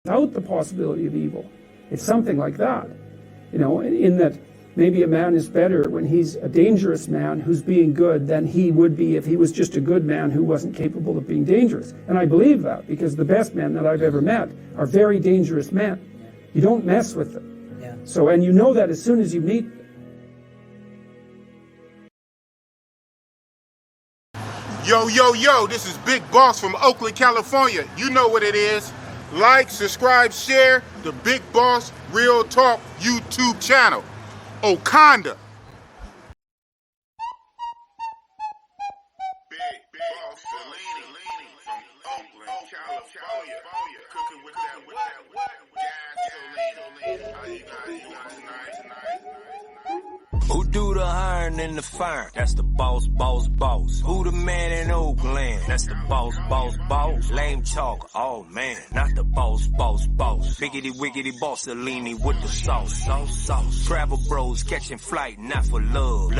without the possibility of evil. It's something like that, you know, in that maybe a man is better when he's a dangerous man who's being good than he would be if he was just a good man who wasn't capable of being dangerous. And I believe that because the best men that I've ever met are very dangerous men. You don't mess with them. Yeah. So, and you know that as soon as you meet them. Yo, yo, yo, this is Big Boss from Oakland, California. You know what it is. Like, subscribe, share the Big Boss Real Talk YouTube channel. Okanda. Big Boss leaning from Oakland, California. Cooking with that gasoline. How you guys tonight? Who do the hiring and the firing? That's the boss. Who the man in Oakland? That's the boss. Lame talk, oh man, not the boss. Biggity, wiggity, Bossellini with the sauce. Travel bros catching flight, not for love.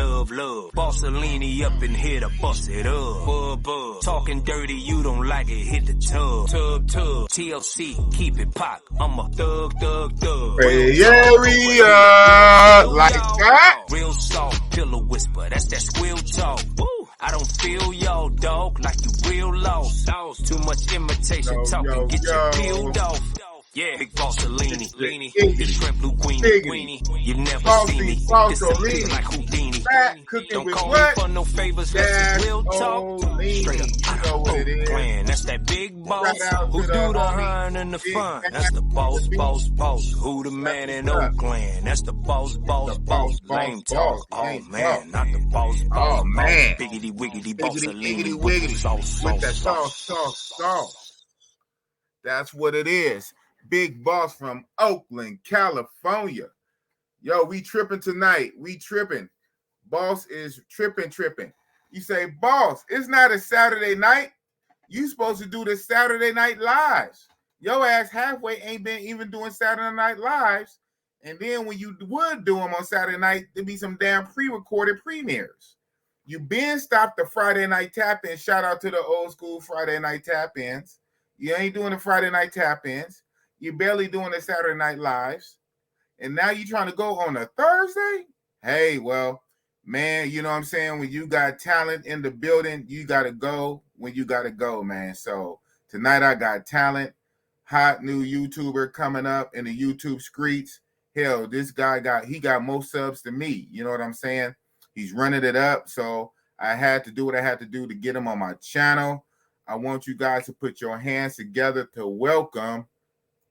Bossellini up in here to bust it up. Talking dirty, you don't like it, hit the tub. TLC, keep it pop. I'm a thug. Hey, area, like that. Real soft, pillow whisper, that's that squeal talk. Woo! I don't feel y'all, dog, like you real lost. Too much imitation talking, get your peeled off. Yeah, Big Bossellini, the shrimp blue weenie. You never see me, disappear like Houdini. Don't call me for no favors, that's real talk. Straight up, you know what it is. Plan. That's that big boss, who do the hiring and the fun. That's the boss. Who the man in Oakland? That's the boss. Lame talk, oh man, not the boss. Oh man, Biggity, wiggity, Bossellini with the sauce. With that sauce. That's what it is. Big Boss from Oakland, California. Yo, we tripping tonight. We tripping. Boss is tripping. You say, boss, it's not a Saturday night. You supposed to do the Saturday Night Lives. Your ass halfway ain't been even doing Saturday Night Lives. And then when you would do them on Saturday night, there'd be some damn pre-recorded premieres. You been stopped the Friday night tap-in. Shout out to the old school Friday night tap-ins. You ain't doing the Friday night tap-ins. You're barely doing the Saturday Night Lives. And now you're trying to go on a Thursday? Hey, well, man, you know what I'm saying? When you got talent in the building, you got to go when you got to go, man. So tonight I got talent, hot new YouTuber coming up in the YouTube streets. Hell, this guy got more subs than me. You know what I'm saying? He's running it up. So I had to do what I had to do to get him on my channel. I want you guys to put your hands together to welcome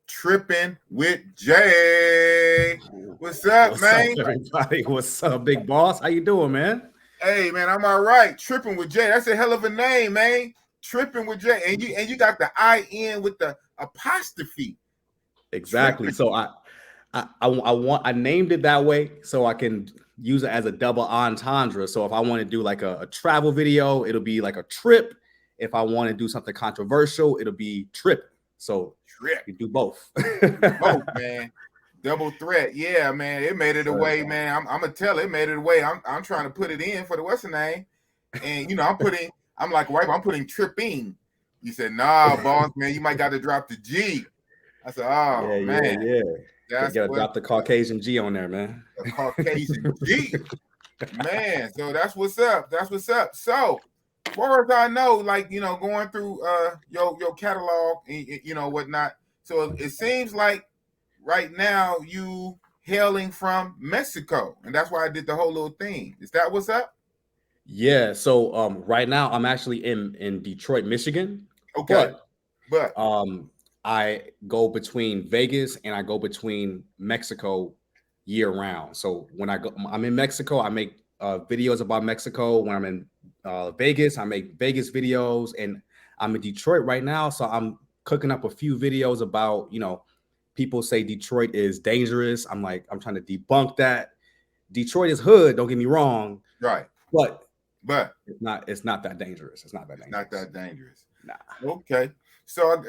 Tripping with Jay. What's up, man? Up, everybody? What's up, Big Boss? How you doing, man? Hey, man, I'm all right. Tripping with Jay. That's a hell of a name, man. Tripping with Jay. And you got the I-N with the apostrophe. Exactly. Tripping. So I named it that way so I can use it as a double entendre. So if I want to do like a travel video, it'll be like a trip. If I want to do something controversial, it'll be trip. So you do both. Both, man. Double threat. Yeah, man. It made it away, man. I'm gonna tell it made it away. I'm trying to put it in for the what's the name. And you know, I'm putting tripping. You said, nah, boss, man, you might got to drop the G. I said, oh man. Yeah. You gotta drop the Caucasian G on there, man. The Caucasian G. Man, so that's what's up. So as far as I know, like, you know, going through your catalog and you know whatnot. So it seems like right now you hailing from Mexico, and that's why I did the whole little thing. Is that what's up? Yeah. So right now I'm actually in Detroit, Michigan. Okay. But I go between Vegas and I go between Mexico year round. So when I'm in Mexico, I make videos about Mexico. When I'm in Vegas, I make Vegas videos, and I'm in Detroit right now. So I'm cooking up a few videos about, you know, people say Detroit is dangerous. I'm trying to debunk that. Detroit is hood. Don't get me wrong. Right. But it's not that dangerous. It's not that dangerous. Not that dangerous. Nah. Okay. So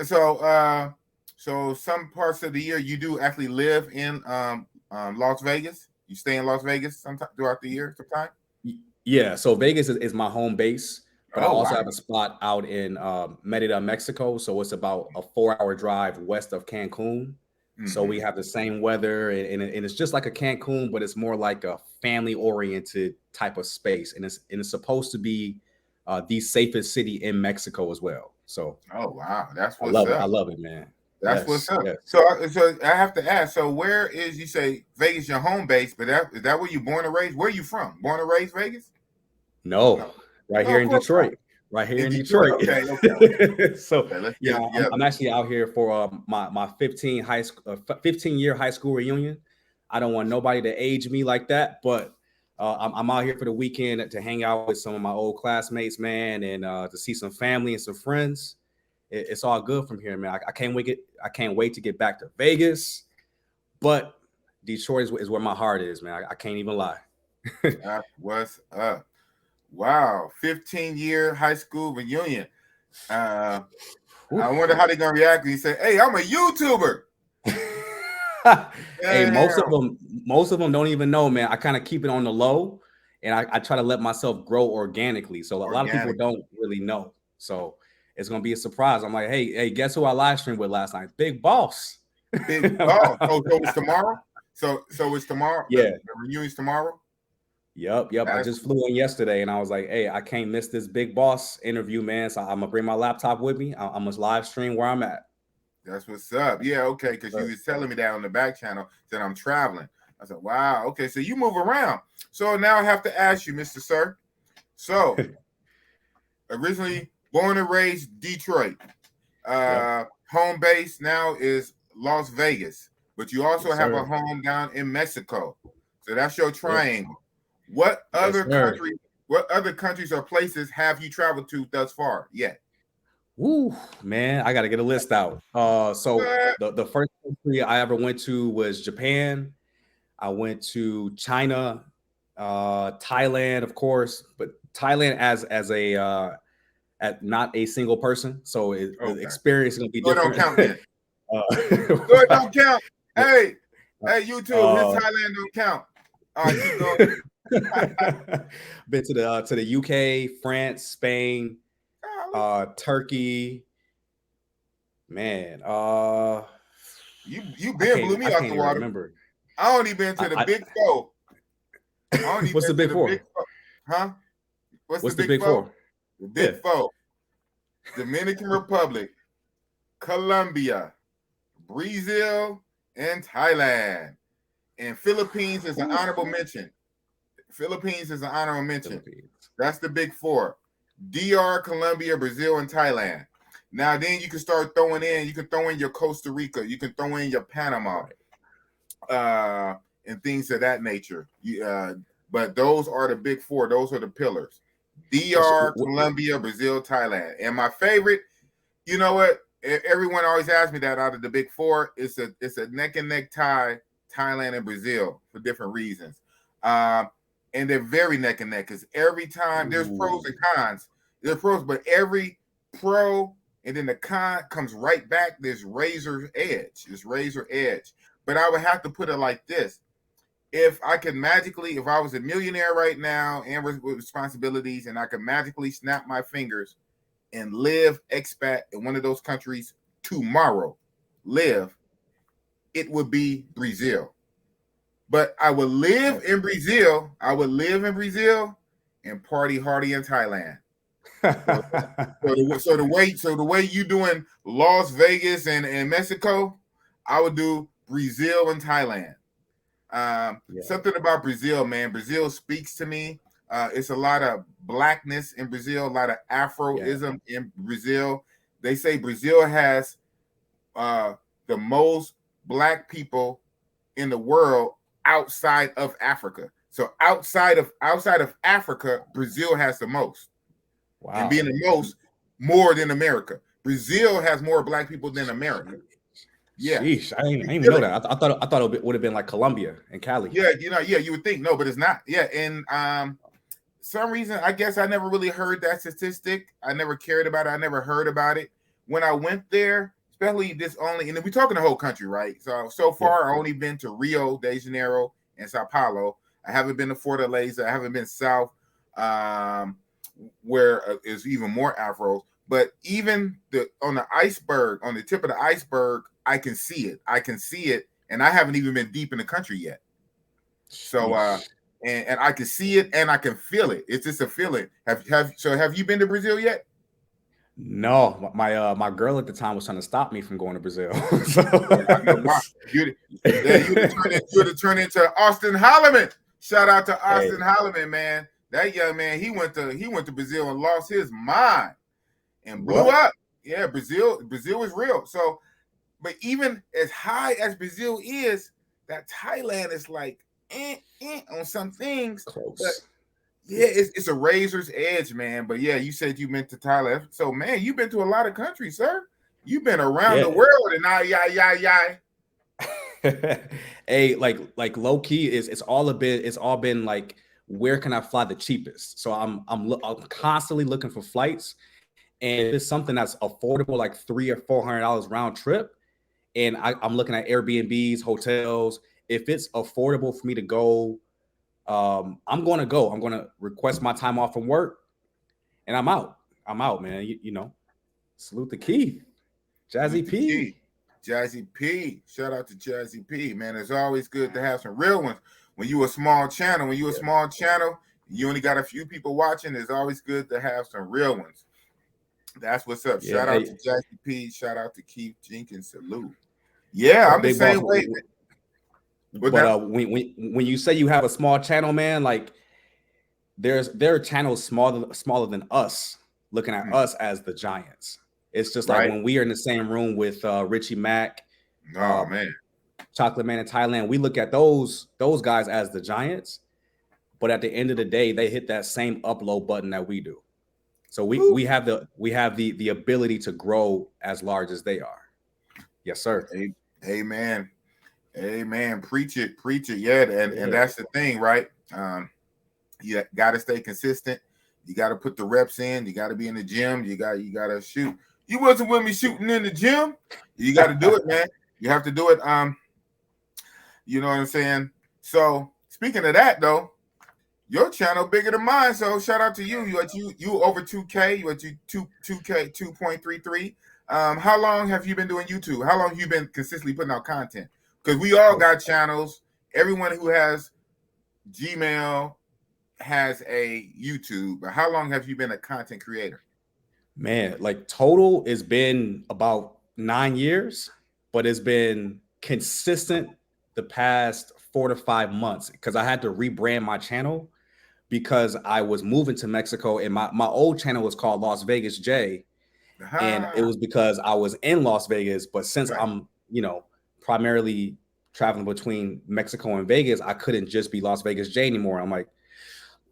some parts of the year you do actually live in Las Vegas. You stay in Las Vegas sometime throughout the year sometime? Yeah, so Vegas is my home base. But I also have a spot out in Merida, Mexico. So it's about a 4-hour drive west of Cancun. So we have the same weather, and it's just like a Cancun, but it's more like a family-oriented type of space, and it's supposed to be the safest city in Mexico as well. So, oh wow, that's what's up. I love it, man. That's what's up. Yes. So I have to ask. So where is, you say Vegas your home base, but is that where you born and raised? Where are you from? Born and raised Vegas? No. Right here in Detroit. Right here in Detroit. Okay. So yeah, I'm actually out here for my 15-year high school reunion. I don't want nobody to age me like that, but I'm out here for the weekend to hang out with some of my old classmates, man, and to see some family and some friends. It's all good from here, man. I can't wait to get back to Vegas, but Detroit is where my heart is, man. I can't even lie. That's what's up. Wow, 15-year high school reunion. I wonder how they're gonna react when you say, "Hey, I'm a YouTuber." Hey, most of them don't even know, man. I kind of keep it on the low, and I try to let myself grow organically. So a lot of people don't really know. So it's gonna be a surprise. I'm like, hey, guess who I live streamed with last night? Big Boss. Big Boss. So it's tomorrow. So it's tomorrow. Yeah, the reunion's tomorrow. Yep. I just flew in yesterday, and I was like, hey, I can't miss this Big Boss interview, man. So I'm gonna bring my laptop with me. I'm gonna live stream where I'm at. That's what's up. Yeah, okay, because you was telling me that on the back channel that I'm traveling. I said, wow, okay, so you move around. So now I have to ask you, Mr. Sir. So originally born and raised Detroit. Home base now is Las Vegas, but you also have a home down in Mexico. So that's your triangle. What other countries or places have you traveled to thus far yet? Woo, man, I got to get a list out. So the first country I ever went to was Japan. I went to China, Thailand, of course, but Thailand as a not a single person. So the experience is gonna be different. Don't count then. Good, don't count. Hey, YouTube, his Thailand don't count. Keep going. Been to the UK, France, Spain, Turkey. Man, you blew me out the water. Remember. I only been to the Big Four. What's the Big Four? Huh? What's the Big Four? The Big Four. Dominican Republic, Colombia, Brazil, and Thailand. And Philippines is an honorable mention. That's the Big Four. DR, Colombia, Brazil, and Thailand. Now then you can start throwing in, your Costa Rica, you can throw in your Panama, and things of that nature. But those are the Big Four. Those are the pillars. DR, Colombia, Brazil, Thailand. And my favorite, you know what? Everyone always asks me that out of the Big Four. It's a neck and neck tie, Thailand and Brazil, for different reasons. And they're very neck and neck, because every time there's pros and cons. There's pros, but every pro and then the con comes right back. There's razor edge. But I would have to put it like this. If I was a millionaire right now and with responsibilities, and I could magically snap my fingers and live expat in one of those countries tomorrow, it would be Brazil. But I would live in Brazil. And party hardy in Thailand. So the way you doing Las Vegas and Mexico, I would do Brazil and Thailand. Something about Brazil, man. Brazil speaks to me. It's a lot of blackness in Brazil, a lot of Afroism in Brazil. They say Brazil has the most black people in the world outside of Africa. So outside of Africa, Brazil has the most. Wow. And being the most, more than America. Brazil has more black people than America. Yeah. Sheesh, I didn't even know that. I thought it would have been like Colombia and Cali. Yeah, you would think. No, but it's not. Yeah, and some reason, I guess I never really heard that statistic. I never cared about it. I never heard about it. When I went there, especially and then we're talking the whole country, right? So far, I've only been to Rio de Janeiro and Sao Paulo. I haven't been to Fortaleza. I haven't been south. where is even more afros. But even on the iceberg, on the tip of the iceberg, I can see it. I can see it, and I haven't even been deep in the country yet. So and I can see it and I can feel it. It's just a feeling. Have you been to Brazil yet? No, my girl at the time was trying to stop me from going to Brazil. You'd have turned into Austin Holloman. Shout out to Austin Holloman, man. That young man, he went to Brazil and lost his mind and blew up. Yeah, Brazil is real. So, but even as high as Brazil is, that Thailand is like on some things. Close. But yeah, it's a razor's edge, man. But yeah, you said you went to Thailand. So man, you've been to a lot of countries, sir. You've been around the world and Hey, like low key it's all been like, where can I fly the cheapest? So I'm constantly looking for flights, and if it's something that's affordable, like $300 or $400 round trip, and I'm looking at Airbnbs, hotels. If it's affordable for me to go, I'm going to go. I'm going to request my time off from work, and I'm out, man. You know, salute to Keith, Jazzy P. Jazzy P. Shout out to Jazzy P. Man, it's always good to have some real ones. When you a small channel, you only got a few people watching. It's always good to have some real ones. That's what's up. Shout out to Jazzy P. Shout out to Keith Jenkins. Salute. Yeah, I'm the same way. But when you say you have a small channel, man, like there are channels smaller than us looking at us as the giants. It's just like when we are in the same room with Richie Mack, man, Chocolate Man in Thailand, we look at those guys as the giants. But at the end of the day, they hit that same upload button that we do. So we have the ability to grow as large as they are. Yes, sir. Amen. Preach it. Yeah, and that's the thing, right? You got to stay consistent. You got to put the reps in. You got to be in the gym. You got to shoot. You wasn't with me shooting in the gym. You got to do it, man. You have to do it. You know what I'm saying? So speaking of that, though, your channel bigger than mine. So shout out to you. You over 2K. You at 2K 2.33. How long have you been doing YouTube? How long have you been consistently putting out content? Because we all got channels. Everyone who has Gmail has a YouTube. But how long have you been a content creator? Man, like total it's been about 9 years, but it's been consistent the past 4 to 5 months because I had to rebrand my channel because I was moving to Mexico, and my old channel was called Las Vegas J. And it was because I was in Las Vegas, but since I'm, primarily traveling between Mexico and Vegas, I couldn't just be Las Vegas J anymore. I'm like,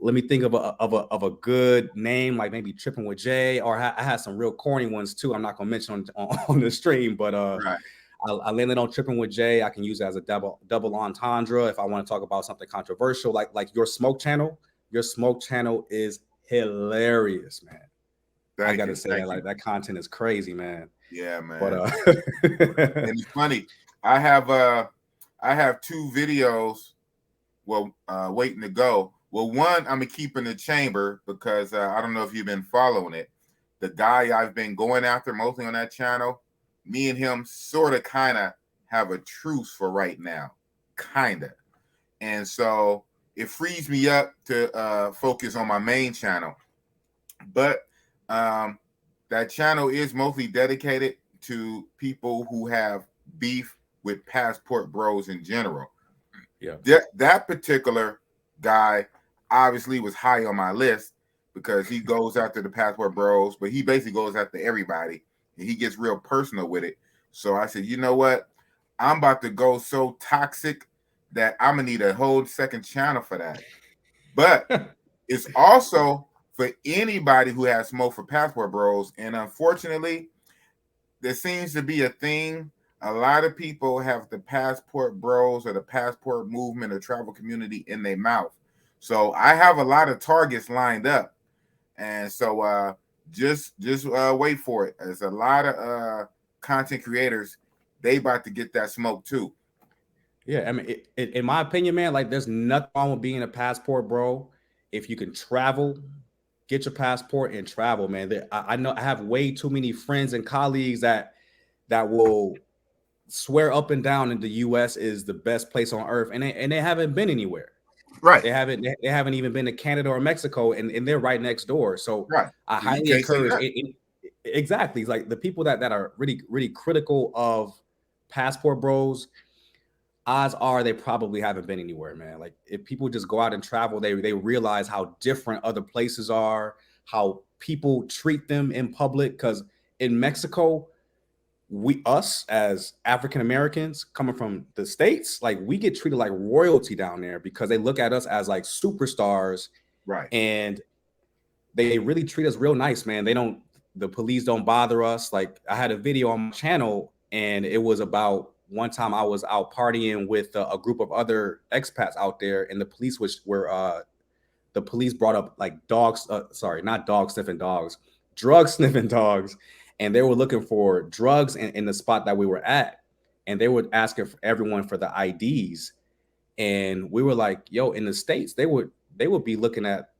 let me think of a good name, like maybe Tripping with Jay, or I had some real corny ones too. I'm not gonna mention on the stream, but I landed on Tripping with Jay. I can use it as a double entendre if I want to talk about something controversial, like your smoke channel. Your smoke channel is hilarious, man. I gotta say that, like that content is crazy, man. Yeah, man. But and it's funny. I have 2 videos, waiting to go. Well, one I'm gonna keep in the chamber because I don't know if you've been following it. The guy I've been going after mostly on that channel, me and him sort of kind of have a truce for right now, kind of. And so it frees me up to focus on my main channel. But that channel is mostly dedicated to people who have beef with passport bros in general. Yeah. That particular guy obviously was high on my list because he goes after the passport bros, but he basically goes after everybody and he gets real personal with it. So I said, you know what? I'm about to go so toxic that I'm gonna need a whole second channel for that. But it's also for anybody who has smoke for passport bros. And unfortunately, there seems to be a thing. A lot of people have the passport bros or the passport movement or travel community in their mouth. So I have a lot of targets lined up. And so just wait for it. There's a lot of content creators, they about to get that smoke too. Yeah, I mean, in my opinion, man, like there's nothing wrong with being a passport bro if you can travel get your passport and travel, man. I know I have way too many friends and colleagues that will swear up and down that the U.S. is the best place on earth, and they haven't been anywhere. Right. They haven't even been to Canada or Mexico, and they're right next door. So Right. I You highly can't say encourage that. exactly, like the people that are really critical of passport bros. Odds are they probably haven't been anywhere, man. Like if people just go out and travel, they realize how different other places are, how people treat them in public. Because in Mexico, us as African Americans coming from the States, like we get treated like royalty down there because they look at us as like superstars, Right. and they really treat us real nice, man. The police don't bother us. Like I had a video on my channel, and it was about one time I was out partying with a group of other expats out there, and the police the police brought up like dogs, sorry, not dog sniffing dogs, drug sniffing dogs. And they were looking for drugs in the spot that we were at. And they would ask everyone for the IDs. And we were like, yo, in the States, they would be looking at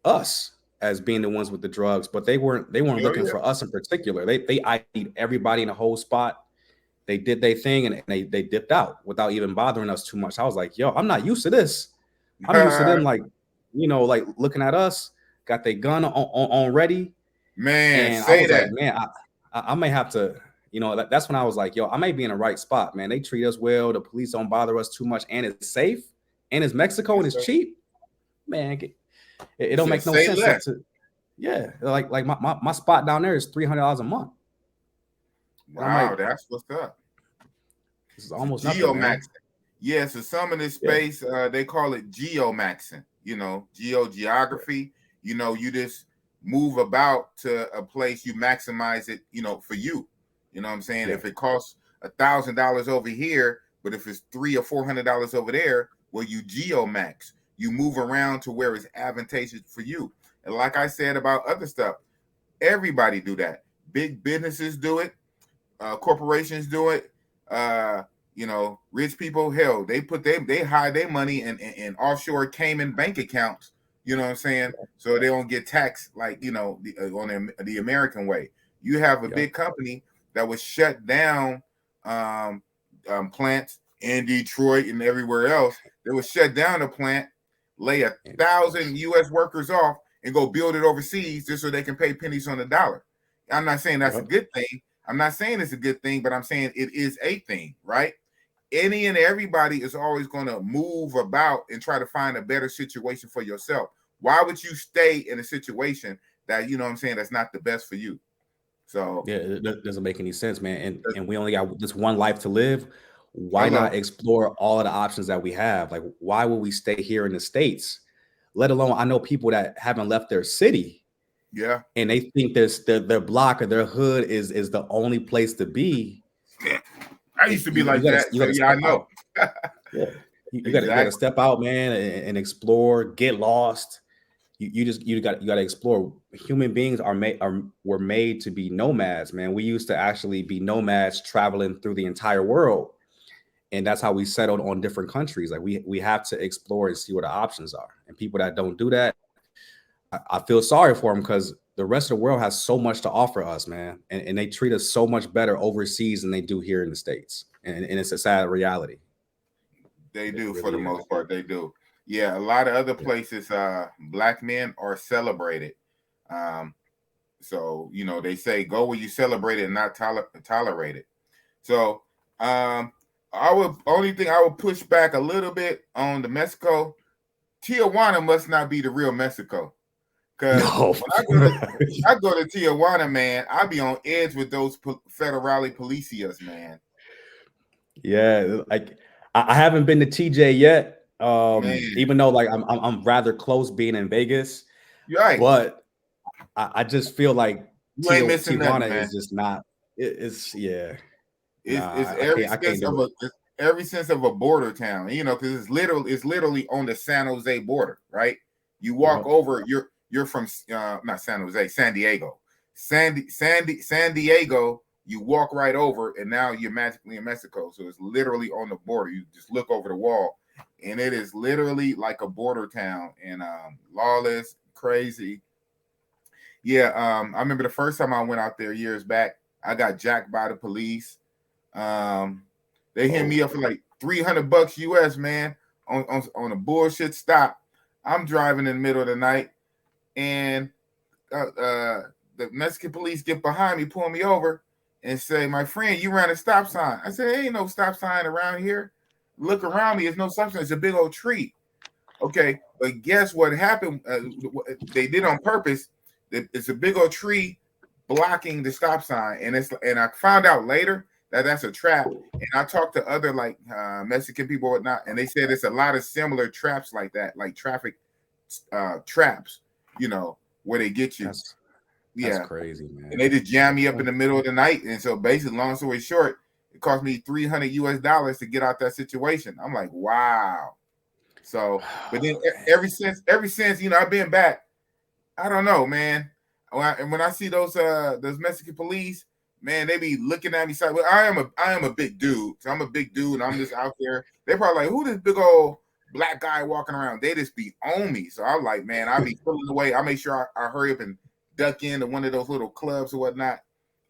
us as being the ones with the drugs, but they weren't looking for us in particular. They ID'd everybody in the whole spot. They did their thing, and they dipped out without even bothering us too much. I was like, yo, I'm not used to this. I'm used to them like, like looking at us, got their gun on ready. Man, And say I was that. like, man, I may have to, that's when I was like, yo, I may be in the right spot, man. They treat us well. The police don't bother us too much, and it's safe, and it's Mexico, and it's cheap. Man, it don't make no sense. Yeah, like my spot down there is $300 a month. Wow, like, that's what's up. This is almost geomaxing. Yeah, so some of this space, they call it geomaxing. Geography. You just move about to a place, you maximize it, for you. You know what I'm saying? Yeah. If it costs $1,000 over here, but if it's $300 or $400 over there, well, you geomax. You move around to where it's advantageous for you. And like I said about other stuff, everybody do that. Big businesses do it. Corporations do it. Rich people, hell, they hide their money in offshore Cayman bank accounts. You know what I'm saying? So they don't get taxed like on the American way. You have a big company that was shut down, plants in Detroit and everywhere else. They would shut down a plant, lay 1,000 U.S. workers off, and go build it overseas just so they can pay pennies on the dollar. I'm not saying that's a good thing. I'm not saying it's a good thing, but I'm saying it is a thing, right? Any and everybody is always going to move about and try to find a better situation for yourself. Why would you stay in a situation that, that's not the best for you? So yeah, it doesn't make any sense, man. And we only got this one life to live. Why not explore all of the options that we have? Like, why would we stay here in the States? Let alone, I know people that haven't left their city. Yeah. And they think their block or their hood is the only place to be. I used to be like that. So I know. Yeah. You got to step out, man, and explore, get lost. You got to explore. Human beings were made to be nomads, man. We used to actually be nomads traveling through the entire world. And that's how we settled on different countries. Like we have to explore and see what the options are. And people that don't do that, I feel sorry for them because the rest of the world has so much to offer us, man. And they treat us so much better overseas than they do here in the States. And it's a sad reality. They do, for the most part. They do. Yeah, a lot of other places, Black men are celebrated. So, they say go where you celebrate it and not tolerate it. So, only thing I would push back a little bit on the Mexico, Tijuana must not be the real Mexico. Because when I go to Tijuana, man, I be on edge with those federale policias, man. Yeah, like I haven't been to TJ yet, even though like I'm rather close being in Vegas. Right. But I just feel like Tijuana is just not. It's every sense of a border town, because it's literally on the San Jose border, right? You walk over, you're from not San Jose, San Diego. San Diego, you walk right over, and now you're magically in Mexico. So it's literally on the border. You just look over the wall, and it is literally like a border town, and lawless, crazy. Yeah, I remember the first time I went out there years back, I got jacked by the police. They hit me up for like $300 US, man, on a bullshit stop. I'm driving in the middle of the night, and the Mexican police get behind me, pull me over, and say, "My friend, you ran a stop sign." I said, "There ain't no stop sign around here. Look around me. There's no stop sign. It's a big old tree." Okay, but guess what happened? They did on purpose. It's a big old tree blocking the stop sign, and I found out later that that's a trap. And I talked to other like Mexican people or whatnot, and they said there's a lot of similar traps like that, like traffic traps, you know, where they get you. That's crazy, man. And they just jam me up in the middle of the night. And so basically, long story short, it cost me $300 US to get out that situation. I'm like, wow. So, but then ever since, you know, I've been back. I don't know, man. When I see those Mexican police, man, they be looking at me. Well, I am a big dude. So I'm a big dude, and I'm just out there. They probably like, who this big old black guy walking around? They just be on me. So I'm like, man, I be pulling away. I make sure I hurry up and duck into one of those little clubs or whatnot.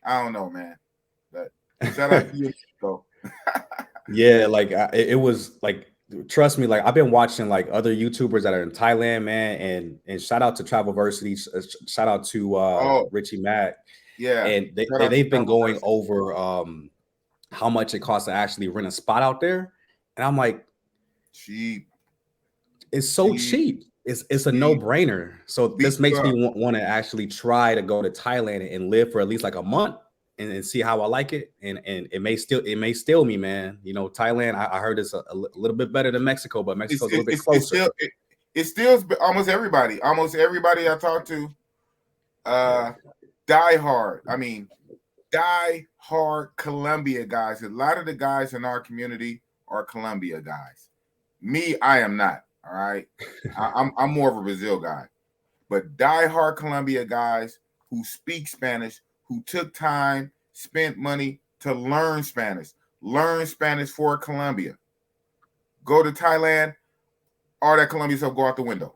I don't know, man. But shout out to you. So. Yeah, like it was like, trust me, like I've been watching like other YouTubers that are in Thailand, man, and shout out to Travelversity, shout out to Richie Mack. Yeah, and they've been going over how much it costs to actually rent a spot out there, and I'm like, cheap. It's so cheap. It's a no-brainer. So this makes me want to actually try to go to Thailand and live for at least like a month and see how I like it. And it may steal me, man. You know, Thailand, I heard it's a little bit better than Mexico, but Mexico's a little bit closer. It steals almost everybody. Almost everybody I talk to, die hard. I mean, die hard Colombia guys. A lot of the guys in our community are Colombia guys. Me, I am not. All right, I'm more of a Brazil guy, but die-hard Colombia guys who speak Spanish, who took time, spent money to learn Spanish for Colombia. Go to Thailand, all that Colombia stuff go out the window.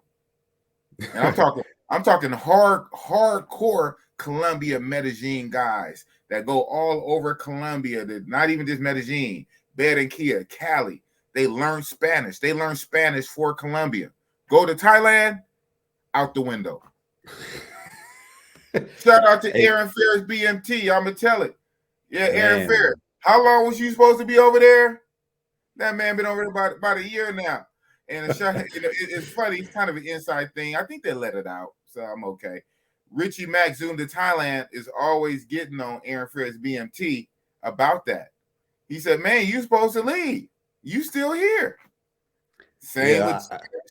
And I'm talking hardcore Colombia Medellin guys that go all over Colombia. That not even just Medellin, Barranquilla, Cali. They learn Spanish. They learn Spanish for Colombia. Go to Thailand, out the window. Shout out to Aaron Ferris BMT. I'm going to tell it. Yeah, Aaron Ferris. How long was you supposed to be over there? That man been over there about a year now. And it's funny. It's kind of an inside thing. I think they let it out, so I'm okay. Richie Mack Zoom to Thailand is always getting on Aaron Ferris BMT about that. He said, man, you supposed to leave. You still here. Same with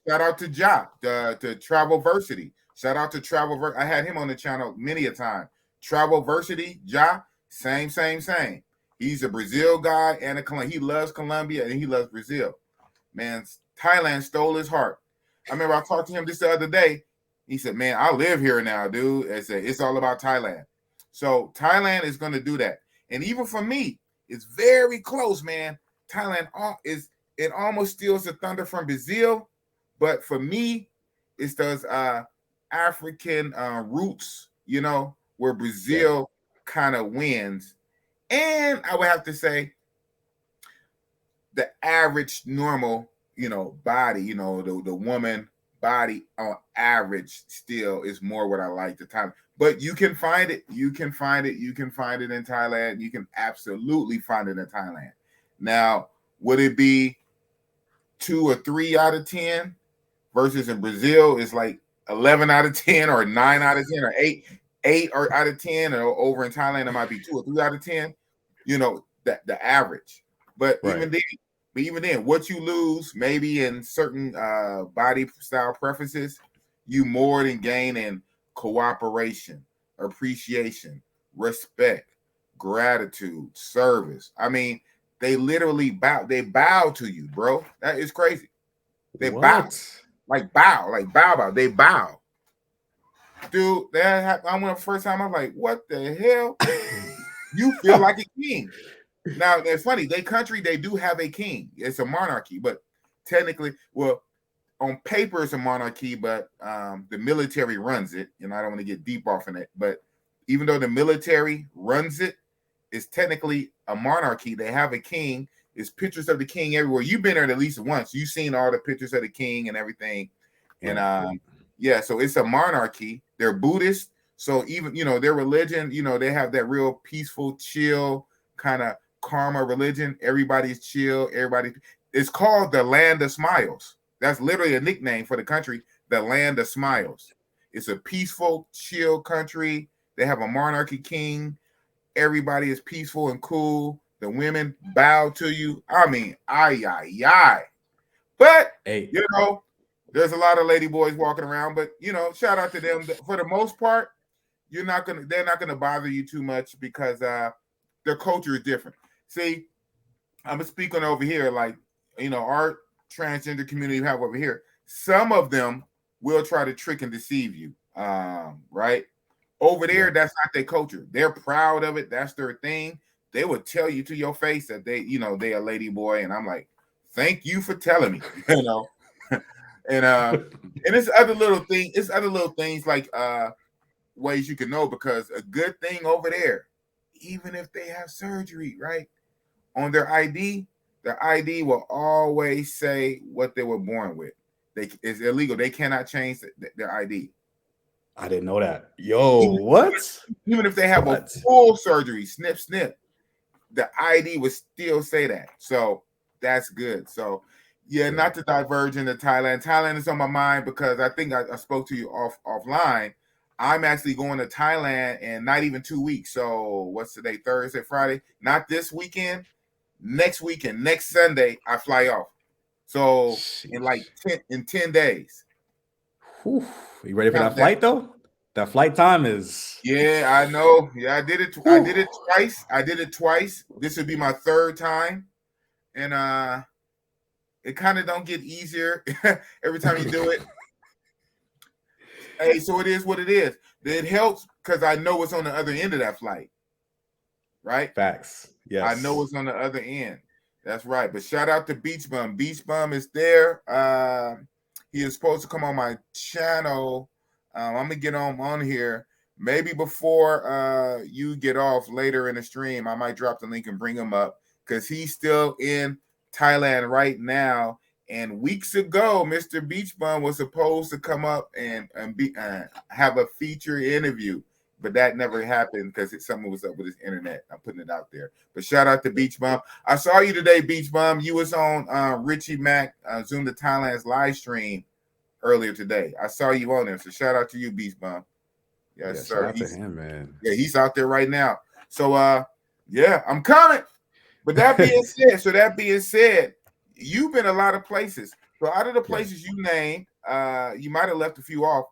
shout out to Jock, to Travelversity. Shout out to Travelversity. I had him on the channel many a time. Travelversity, Jock, same. He's a Brazil guy and a Colombian. He loves Colombia and he loves Brazil. Man, Thailand stole his heart. I remember I talked to him just the other day. He said, man, I live here now, dude. It's all about Thailand. So Thailand is going to do that. And even for me, it's very close, man. Thailand it almost steals the thunder from Brazil, but for me, it's those African roots, you know, where Brazil kind of wins. And I would have to say the average normal, you know, body, you know, the woman body on average still is more what I like the time. But you can find it. You can find it in Thailand. You can absolutely find it in Thailand. Now, would it be 2 or 3 out of 10 versus in Brazil is like 11 out of 10 or 9 out of 10 or 8 or out of 10, or over in Thailand it might be 2 or 3 out of 10, you know, the average. But even then, what you lose maybe in certain body style preferences, you more than gain in cooperation, appreciation, respect, gratitude, service. I mean, they literally bow. They bow to you, bro. That is crazy. They bow. They bow. Dude, that happened. I went the first time. I'm like, what the hell? You feel like a king. Now, it's funny. They do have a king. It's a monarchy, but technically, well, on paper it's a monarchy, but the military runs it. And I don't want to get deep off in it, but even though the military runs it, it's technically a monarchy. They have a king. There's pictures of the king everywhere. You've been there at least once. You've seen all the pictures of the king and everything. And yeah, so it's a monarchy. They're Buddhist. So even, their religion, they have that real peaceful, chill kind of karma religion. Everybody's chill. It's called the Land of Smiles. That's literally a nickname for the country, the Land of Smiles. It's a peaceful, chill country. They have a monarchy king. Everybody is peaceful and cool. The women bow to you. I mean, But, hey. There's a lot of lady boys walking around, but, shout out to them. For the most part, they're not gonna bother you too much because their culture is different. See, I'm speaking over here, like, our transgender community we have over here. Some of them will try to trick and deceive you, right? Over there, that's not their culture. They're proud of it. That's their thing. They would tell you to your face that they a lady boy, and I'm like, thank you for telling me, and it's other little things. It's other little things like ways you can know, because a good thing over there, even if they have surgery, right, on their ID, their ID will always say what they were born with. It's illegal. They cannot change their ID. I didn't know that. What? Even if they have a full surgery, snip, the ID would still say that. So that's good. So yeah, not to diverge into Thailand. Thailand is on my mind because I think I spoke to you offline. I'm actually going to Thailand in not even 2 weeks. So what's today? Thursday, Friday? Not this weekend. Next weekend, next Sunday, I fly off. So in 10 days. Whew. You ready for that flight though? That flight time is. Yeah, I know. Yeah, I did it. I did it twice. This would be my third time, and it kind of don't get easier every time you do it. Hey, so it is what it is. It helps because I know what's on the other end of that flight. Right? Facts. Yes. I know what's on the other end. That's right. But shout out to Beach Bum. Beach Bum is there. He is supposed to come on my channel. I'm gonna get on here. Maybe before you get off later in the stream, I might drop the link and bring him up because he's still in Thailand right now. And weeks ago, Mr. Beach Bum was supposed to come up and have a feature interview, but that never happened because something was up with his internet. I'm putting it out there. But shout out to Beach Bum. I saw you today, Beach Bum. You was on Richie Mack Zoom to Thailand's live stream earlier today. I saw you on there. So shout out to you, Beach Bum. Yes, sir. Shout out to him, man. Yeah, he's out there right now. So yeah, I'm coming. But that being said, you've been a lot of places. So out of the places you named, you might have left a few off.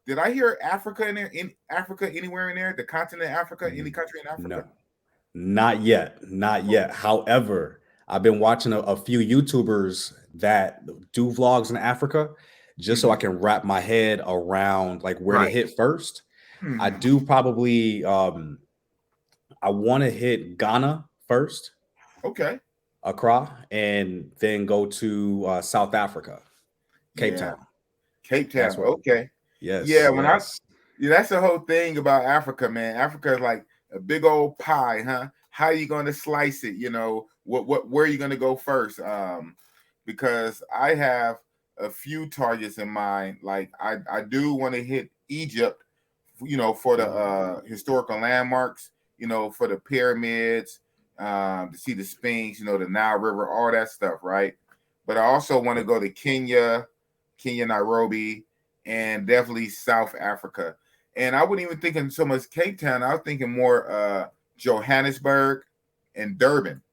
Did I hear Africa in there? In Africa, anywhere in there? The continent Africa? Any country in Africa? No, not yet. Not yet. However, I've been watching a few YouTubers that do vlogs in Africa just so I can wrap my head around like where to hit first. I do probably I want to hit Ghana first. Okay. Accra, and then go to South Africa, Cape Town. Cape Town. Okay. Yes. Yeah. That's the whole thing about Africa, man. Africa is like a big old pie, huh? How are you going to slice it? Where are you going to go first? Because I have a few targets in mind. Like I do want to hit Egypt, for the historical landmarks, for the pyramids. To see the Sphinx, the Nile River, all that stuff, right? But I also want to go to Kenya, Nairobi, and definitely South Africa. And I wasn't even thinking so much Cape Town. I was thinking more Johannesburg and Durban.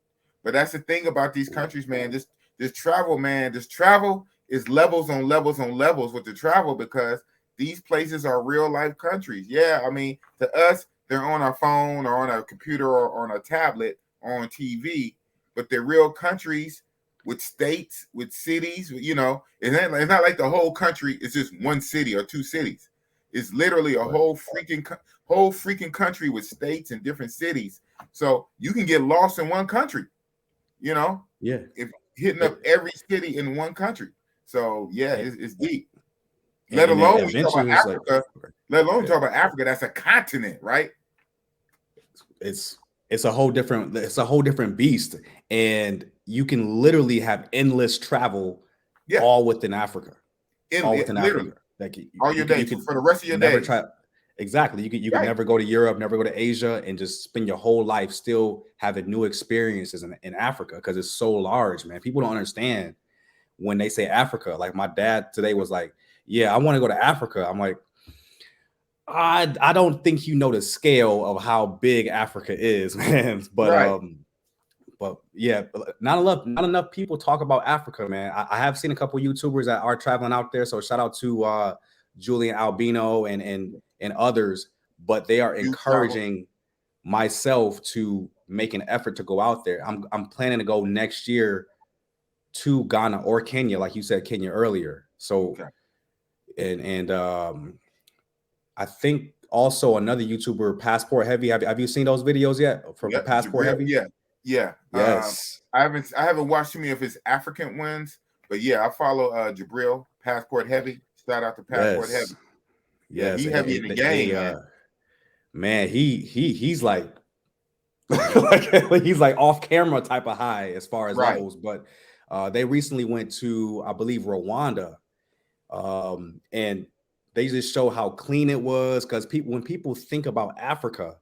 But that's the thing about these countries, man. This travel, man. This travel is levels on levels on levels with the travel because these places are real life countries. Yeah, I mean, to us, they're on our phone or on our computer or on a tablet. On TV, but they're real countries with states, with cities. It's not like the whole country is just one city or two cities. It's literally a whole freaking country with states and different cities. So you can get lost in one country. If hitting up every city in one country. So yeah, it's deep. And, Let and then alone we talk eventually about it's like, Africa. Let alone yeah, talk about Africa. That's a continent, right? it's a whole different beast, and you can literally have endless travel Yeah, all within Africa, literally Like all your you days could for the rest of your never days. try. Exactly. You could Right. never go to Europe, never go to Asia, and just spend your whole life still having new experiences in Africa because it's so large, man. People don't understand when they say Africa. Like my dad today was like, "Yeah, I want to go to Africa." I'm like, I don't think you know the scale of how big Africa is, man. Right. But yeah, not enough people talk about Africa, man. I have seen a couple YouTubers that are traveling out there. So shout out to Julian Albino and others, but they are You travel. encouraging myself to make an effort to go out there. I'm planning to go next year to Ghana or Kenya, like you said, Kenya earlier. So Okay. and I think also another YouTuber, Passport Heavy. Have you seen those videos yet for Yep. Passport Jabril, Heavy? yeah. Yeah. Yes. I haven't watched too many of his African ones, but yeah, I follow Jabril, Passport Heavy. Shout out to Passport Yes. Heavy. Yeah, Yes. he heavy in the game, man. Man, he's like he's like off camera type of high as far as Right. levels. But they recently went to, I believe, Rwanda. And they just show how clean it was, because when people think about Africa,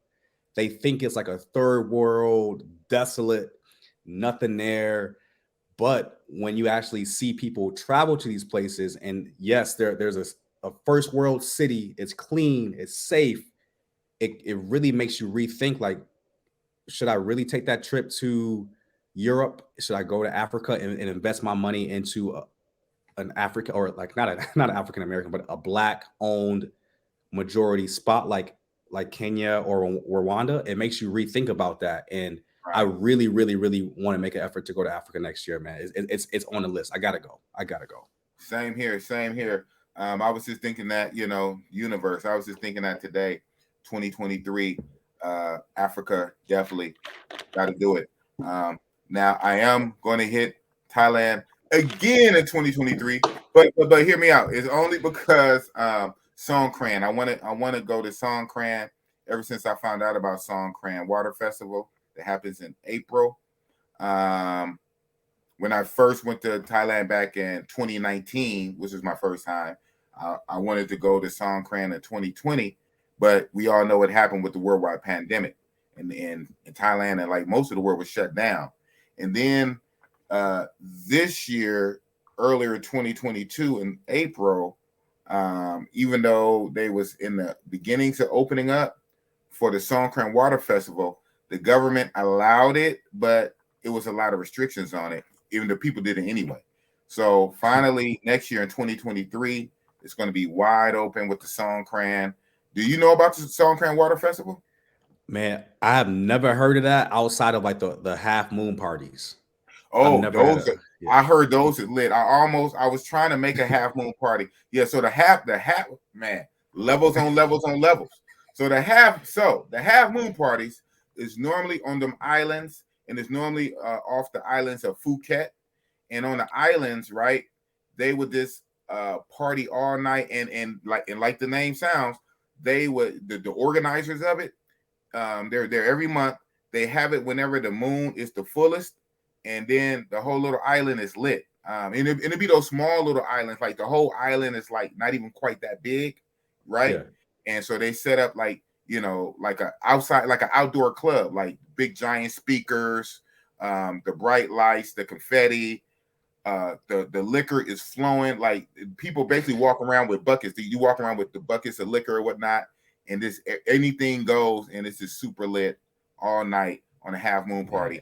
they think it's like a third world, desolate, nothing there. But when you actually see people travel to these places, and yes, there's a first world city, it's clean, it's safe. It really makes you rethink, like, should I really take that trip to Europe? Should I go to Africa and invest my money into an African, or like not not an African American, but a black owned majority spot like Kenya or Rwanda? It makes you rethink about that. And I Right. really, really, really want to make an effort to go to Africa next year, man. It's on the list. I gotta go. Same here. Same here. I was just thinking that, universe. I was just thinking that today, 2023, Africa definitely got to do it. Now I am going to hit Thailand again in 2023, but hear me out. It's only because Songkran. I want to go to Songkran. Ever since I found out about Songkran Water Festival that happens in April. When I first went to Thailand back in 2019, which was my first time, I wanted to go to Songkran in 2020, but we all know what happened with the worldwide pandemic, and in Thailand, and like most of the world was shut down. And then this year, earlier 2022 in April, even though they was in the beginnings of opening up for the Songkran Water Festival, the government allowed it, but it was a lot of restrictions on it, even though people did it anyway. So finally, next year in 2023, it's going to be wide open with the Songkran. Do you know about the Songkran Water Festival? Man, I have never heard of that outside of like the half moon parties. I've Oh, never had those a yeah. I heard those is lit. I was trying to make a half moon party. Yeah, so the half man, levels on levels on levels. So the half moon parties is normally on them islands, and it's normally off the islands of Phuket. And on the islands, right, they would just party all night, and like the name sounds, they would the organizers of it, they're there every month. They have it whenever the moon is the fullest, and then the whole little island is lit. And it'd be those small little islands, like the whole island is like not even quite that big, right? Yeah. And so they set up like like an outdoor club, like big giant speakers, the bright lights, the confetti, the liquor is flowing. Like people basically walk around with buckets. You walk around with the buckets of liquor or whatnot, and this anything goes, and it's just super lit all night on a half moon party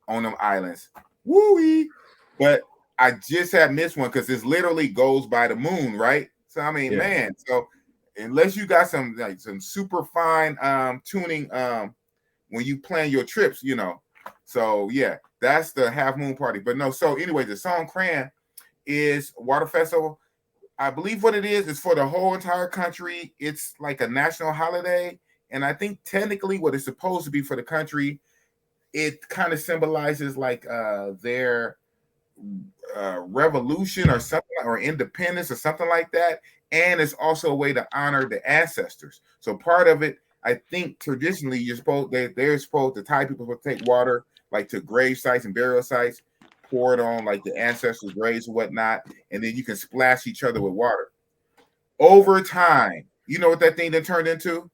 on them islands. Woo-wee. But I just had missed one because this literally goes by the moon, right? So I mean, man, so unless you got some super fine tuning when you plan your trips, So yeah, that's the half moon party. But no, so anyway, the Songkran is water festival. I believe what it is for the whole entire country. It's like a national holiday. And I think technically what it's supposed to be for the country, it kind of symbolizes like their revolution or something, or independence or something like that. And it's also a way to honor the ancestors. So part of it, I think traditionally they're supposed to tie people to take water like to grave sites and burial sites, pour it on like the ancestors' graves and whatnot, and then you can splash each other with water. Over time, you know what that thing that turned into?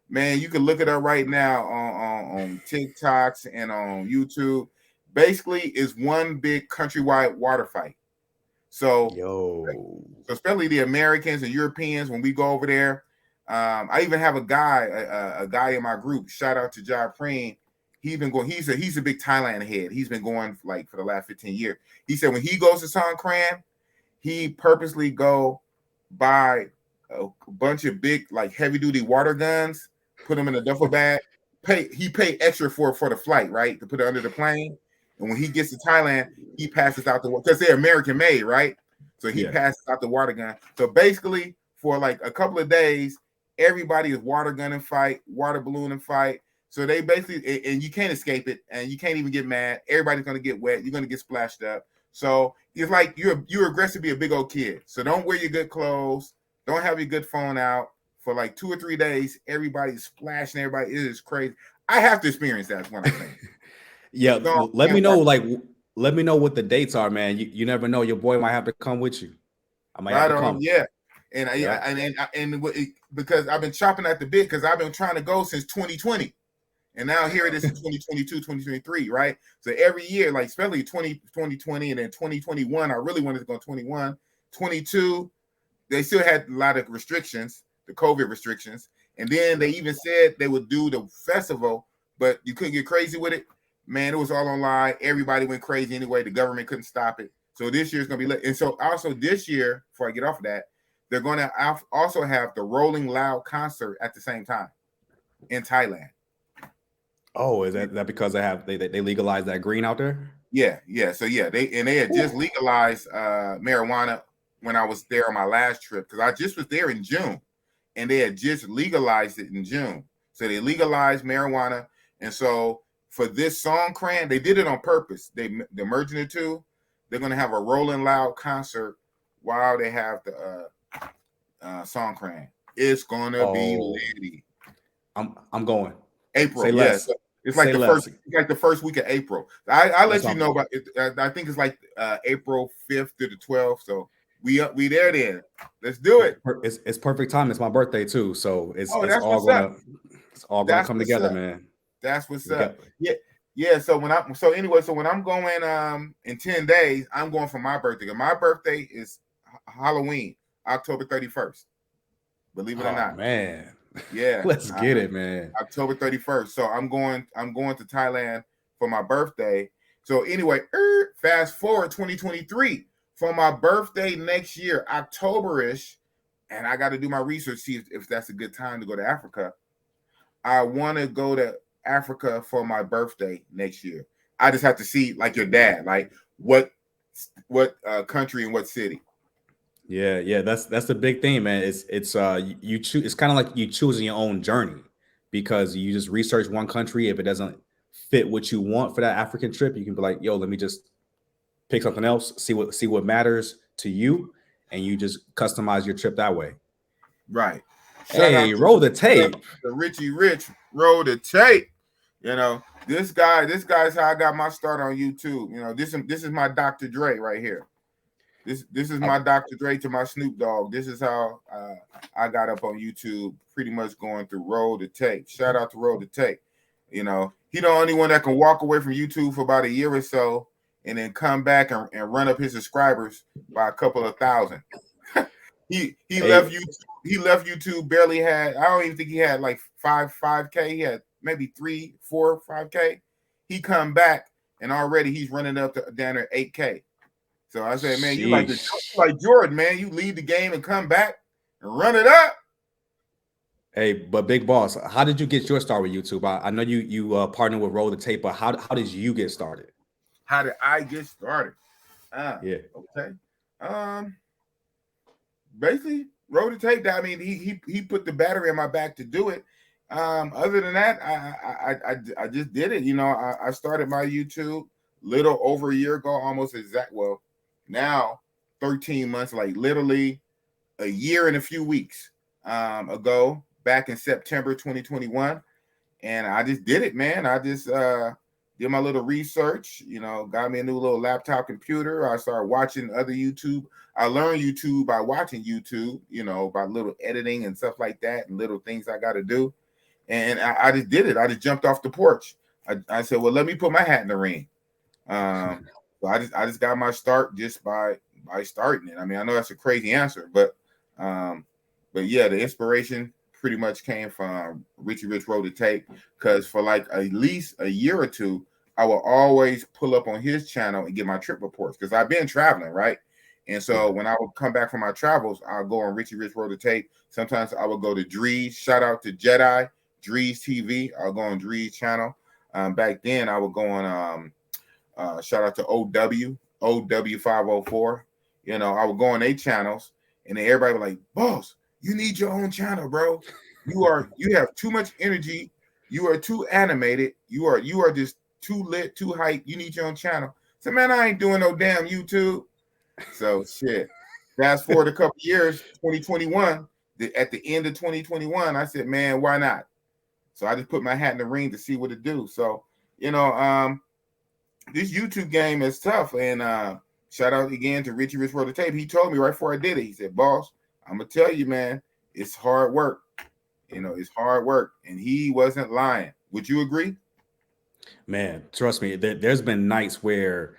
Man, you can look it up right now on TikToks and on YouTube. Basically, it's one big countrywide water fight. So, so especially the Americans and Europeans, when we go over there, I even have a guy in my group. Shout out to Ja Preen. He's been going. He's a big Thailand head. He's been going like for the last 15 years. He said when he goes to Songkran, he purposely go buy a bunch of big like heavy duty water guns, put them in a duffel bag. He pay extra for the flight, right, to put it under the plane. And when he gets to Thailand, he passes out because they're American made, right? So he passes out the water gun. So basically, for like a couple of days, everybody is water gunning fight, water ballooning fight. So they basically, and you can't escape it, and you can't even get mad. Everybody's gonna get wet. You're gonna get splashed up. So it's like you're aggressive to be a big old kid. So don't wear your good clothes. Don't have your good phone out for like 2 or 3 days. Everybody's splashing everybody. It is crazy. I have to experience that. Is what I'm saying. Yeah, let me know. Let me know what the dates are, man. You never know. Your boy might have to come with you. I might have to come. Yeah, and because I've been chopping at the bit because I've been trying to go since 2020, and now here it is in 2022, 2023, right? So every year, like especially 2020 and then 2021, I really wanted to go 21, 22. They still had a lot of restrictions, the COVID restrictions, and then they even said they would do the festival, but you couldn't get crazy with it. Man, it was all online. Everybody went crazy anyway. The government couldn't stop it. So this year's going to be lit. And so also this year, before I get off of that, they're going to also have the Rolling Loud concert at the same time in Thailand. Oh, is that because they legalized that green out there? Yeah. So yeah, they had just legalized marijuana when I was there on my last trip because I just was there in June, and they had just legalized it in June. So they legalized marijuana, and so for this Songkran, they did it on purpose. They're merging the two. They're going to have a Rolling Loud concert while they have the Songkran. It's going to be litty. I'm going. April, yes. Yeah. It's like the first week of April. I'll let you know about it. I think it's like April 5th to the 12th. So we there then. Let's do it. It's perfect time. It's my birthday too. So it's all gonna come together, man. That's what's up. Yeah. So when I'm going in 10 days, I'm going for my birthday. My birthday is Halloween, October 31st. Believe it or not, man. Yeah, let's get it, man. October 31st. So I'm going to Thailand for my birthday. So anyway, fast forward 2023 for my birthday next year, October-ish, and I got to do my research, see if that's a good time to go to Africa. I want to go to Africa for my birthday next year. I just have to see, like your dad, like what country and what city. Yeah, that's the big thing, man. It's you choose. It's kind of like you choosing your own journey because you just research one country. If it doesn't fit what you want for that African trip, you can be like, yo, let me just pick something else, see what matters to you, and you just customize your trip that way. Right. Hey, roll the tape. The Richie Rich roll the tape. You know, this guy's how I got my start on YouTube. You know, this is my Dr. Dre right here. This is my Dr. Dre to my Snoop Dogg. This is how I got up on YouTube, pretty much going through Roll the Tape. Shout out to Roll the Tape. You know, he the only one that can walk away from YouTube for about a year or so and then come back and run up his subscribers by a couple of thousand. He left YouTube. He left YouTube. Barely had. I don't even think he had like 5K. He had maybe 3, 4, 5K. He come back and already he's running up to down there 8K. So I said, man, you like Jordan, man. You lead the game and come back and run it up. Hey, but Big Boss, how did you get your start with YouTube? I know you partnered with Roll the Tape, but how did you get started? How did I get started? Yeah. Okay. Basically, Roll the Tape. I mean, he put the battery in my back to do it. Other than that, I just did it. You know, I started my YouTube little over a year ago, almost exact. Well, now 13 months, like literally a year and a few weeks ago, back in September 2021. And I just did it, man. I just did my little research, got me a new little laptop computer. I started watching other YouTube. I learned YouTube by watching YouTube, about little editing and stuff like that and little things I got to do. And I just did it. I just jumped off the porch. I said, well, let me put my hat in the ring. So I just got my start just by starting it. I mean, I know that's a crazy answer, but yeah, the inspiration pretty much came from Richie Rich Road to Tape, because for like at least a year or two, I will always pull up on his channel and get my trip reports, because I've been traveling, right? And so when I would come back from my travels, I'll go on Richie Rich Road to Tape. Sometimes I would go to Drees. Shout out to Jedi, Drees TV. I'll go on Drees channel. Back then, I would go on, shout out to OW 504. I would go on their channels, and then everybody was like, boss, you need your own channel, bro. You have too much energy. You are too animated. You are just too lit, too hype. You need your own channel. So, man, I ain't doing no damn YouTube. So shit. Fast forward a couple years, 2021. At the end of 2021, I said, man, why not? So I just put my hat in the ring to see what it do. So, this YouTube game is tough. And shout out again to Richie Rich Road to Tape. He told me right before I did it, he said, boss, I'm gonna tell you, man, it's hard work. It's hard work. And he wasn't lying. Would you agree? Man, trust me, there's been nights where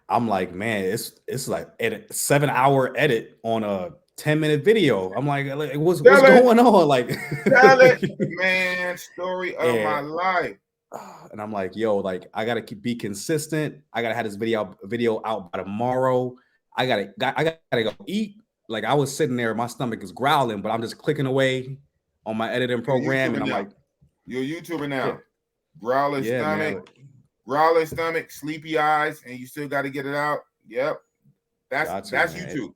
I'm like, man, it's like a 7-hour edit on a 10-minute video. I'm like what's going on? Like, tell it, man, story of my life. And I'm like, yo, like I gotta be consistent. I gotta have this video out by tomorrow. I gotta go eat. Like, I was sitting there, my stomach is growling, but I'm just clicking away on my editing program, and I'm like, you're a YouTuber now. Yeah. Growling stomach, sleepy eyes, and you still got to get it out. Yep, that's YouTube.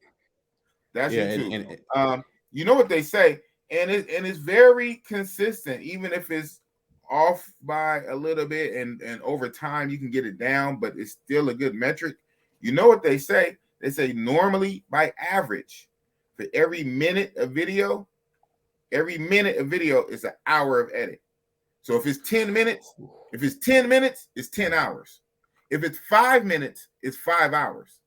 That's YouTube. And you know what they say, and it's very consistent, even if it's off by a little bit, and over time you can get it down, but it's still a good metric. You know what they say? They say normally, by average, for every minute of video is an hour of edit. So if it's 10 minutes, it's 10 hours. If it's 5 minutes, it's 5 hours.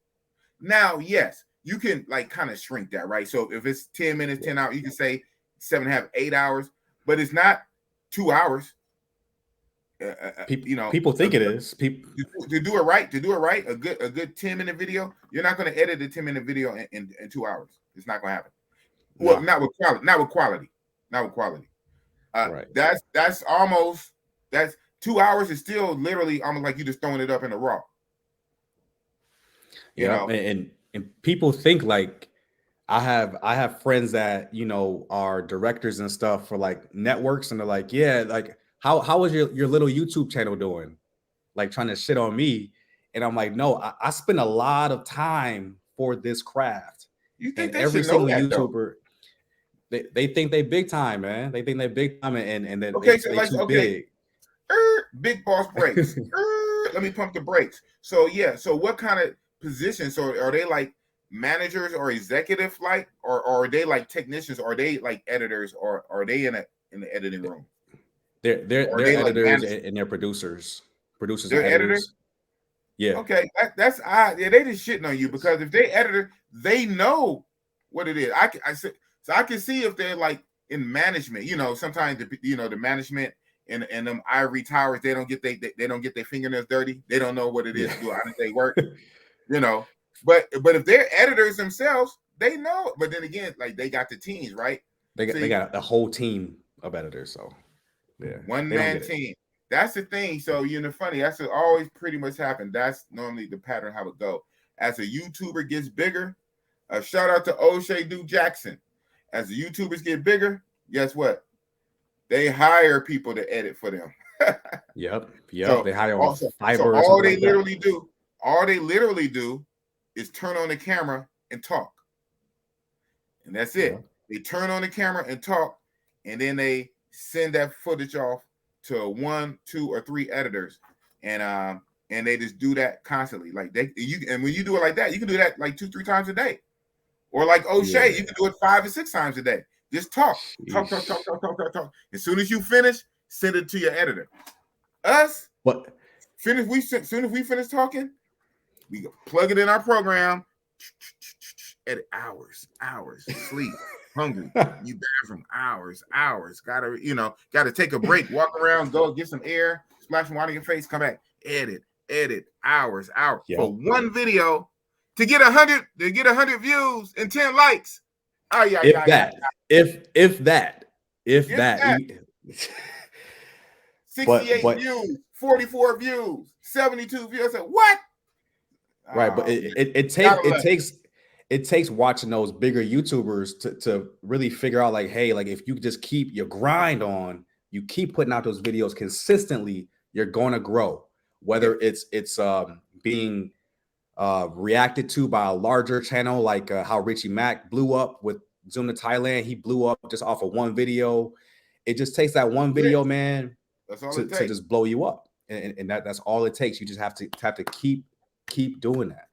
Now, yes, you can like kind of shrink that, right? So if it's 10 minutes, 10 hours, you can say 7.5, 8 hours, but it's not 2 hours. People think it is. People to do it right, a good 10-minute video. You're not going to edit a 10-minute video in 2 hours. It's not going to happen. No. Well, not with quality. Right. That's 2 hours is still literally almost like you just throwing it up in the raw. And people think like I have friends that are directors and stuff for like networks, and they're like, yeah, like how is your little YouTube channel doing? Like trying to shit on me. And I'm like, no, I spend a lot of time for this craft. You think and every single YouTuber, they think they big time, man. They think they big time, and then they too big. Big boss breaks. Let me pump the brakes. So so what kind of positions? So are they like managers or executive like, or are they like technicians? Or are they like editors, or are they in the editing room? They're editors, like, and they're producers. They're editors. Yeah. Okay, that's odd. Yeah, they just shitting on you, because if they editor, they know what it is. I can see if they're like in management. Sometimes the management and them ivory towers, they don't get their fingernails dirty. They don't know what it is to do. How do they work? But if they're editors themselves, they know. But then again, like they got the teams, right? They got a whole team of editors. So yeah, one man team. That's the thing. So funny. That's always pretty much happen. That's normally the pattern how it go. As a YouTuber gets bigger, shout out to O'Shea Duke Jackson. As the YouTubers get bigger, guess what? They hire people to edit for them. Yep. So, they hire Fiverr. So all they literally do is turn on the camera and talk. And that's it. Yeah. They turn on the camera and talk, and then they send that footage off to 1, 2, or 3 editors. And and they just do that constantly. Like and when you do it like that, you can do that like 2-3 times a day. Or like O'Shea, you can do it 5 or 6 times a day. Just talk. As soon as you finish, send it to your editor. Us, What? soon as we finish talking, we go plug it in our program. Edit hours, sleep, hungry, you bathroom, hours. Gotta take a break, walk around, go get some air, splash some water in your face, come back, edit, hours for one video to get 100 views and 10 likes. If that. 68 views, 44 views, 72 views. I said, what? Right, but it takes watching those bigger YouTubers to really figure out, like, hey, like, if you just keep your grind on, you keep putting out those videos consistently, you're gonna grow. Whether it's being reacted to by a larger channel, like how Richie Mack blew up with Zoom to Thailand. He blew up just off of one video. It just takes that one video, man, to just blow you up, and that's all it takes. You just have to keep doing that,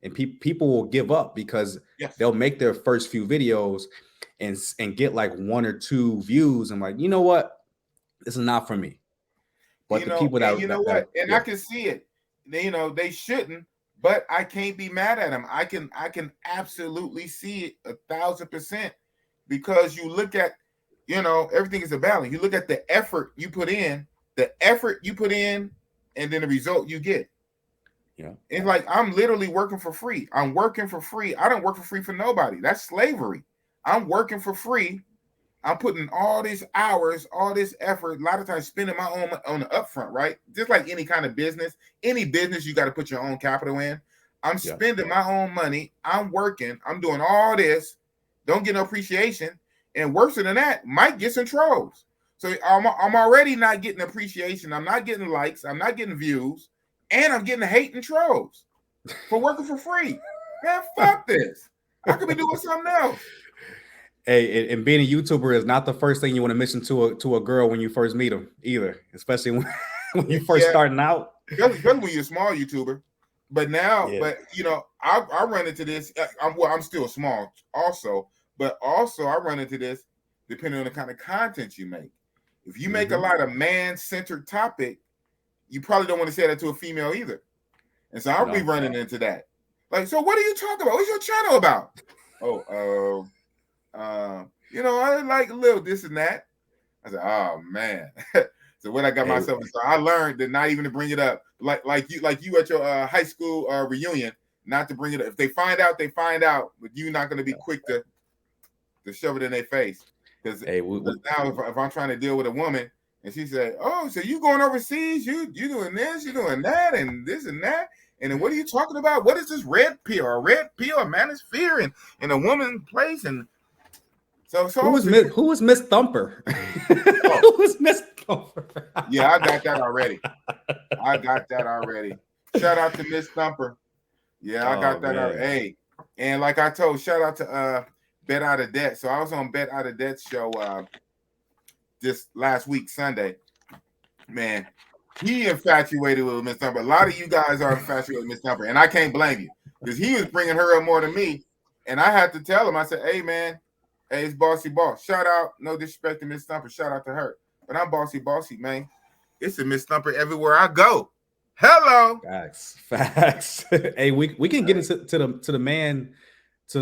and people will give up because they'll make their first few videos and get like 1 or 2 views. I'm like, you know what, this is not for me. But the people that I can see it. They shouldn't, but I can't be mad at them. I can absolutely see it 1,000%, because you look at, everything is a balance. You look at the effort you put in, and then the result you get. Yeah. It's like, I'm literally working for free. I'm working for free. I don't work for free for nobody. That's slavery. I'm working for free. I'm putting all these hours, all this effort, a lot of times spending my own on the upfront, right? Just like any kind of business, you got to put your own capital in. I'm spending my own money. I'm working. I'm doing all this. Don't get no appreciation. And worse than that, might get some trolls. So I'm already not getting appreciation. I'm not getting likes. I'm not getting views. And I'm getting hate and trolls for working for free. Man, fuck this. I could be doing something else. Hey, and being a YouTuber is not the first thing you want to mention to a girl when you first meet them either, especially when you first starting out. Especially when you're a small YouTuber. But now, I run into this. I'm still small also, but also I run into this depending on the kind of content you make. If you make a lot of man-centered topic, you probably don't want to say that to a female either. And so I'll be running into that. Like, so what are you talking about? What's your channel about? I like a little this and that. I said, oh man. So when I got myself, so I learned that not even to bring it up, like you at your high school reunion, not to bring it up. If they find out, but you're not going to be quick to shove it in their face. Because now if I'm trying to deal with a woman and she said, oh, so you going overseas, you doing this, you doing that, and this and that. And then what are you talking about? What is this red pill? A red pill, a manosphere, and a woman place? And so who was Miss Thumper? Who was Miss Thumper? Yeah, I got that already. Shout out to Miss Thumper. Yeah, I got that already. Hey, and like I told, shout out to Bet Out of Debt. So I was on Bet Out of Debt show this last week, Sunday. Man, he infatuated with Miss Thumper. A lot of you guys are infatuated with Miss Thumper, and I can't blame you, because he was bringing her up more than me. And I had to tell him, I said, hey, man, hey, it's Bossy Boss. Shout out, no disrespect to Miss Thumper. Shout out to her. But I'm Bossy, man. It's a Miss Thumper everywhere I go. Hello. Facts. Hey, we can get into the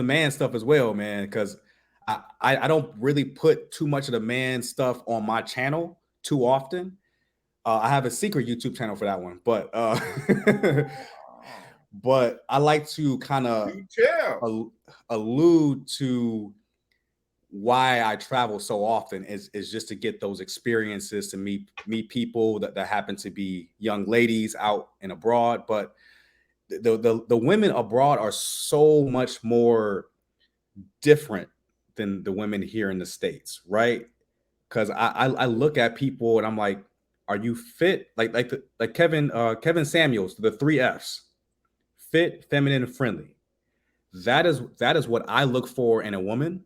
man stuff as well, man, because I don't really put too much of the man stuff on my channel too often. I have a secret YouTube channel for that one, but but I like to kind of allude to why I travel so often is just to get those experiences, to meet people that happen to be young ladies out and abroad. But the women abroad are so much more different than the women here in the States, right? Because I look at people and I'm like, are you fit? Like Kevin Samuels, the 3 Fs: fit, feminine, and friendly. That is what I look for in a woman.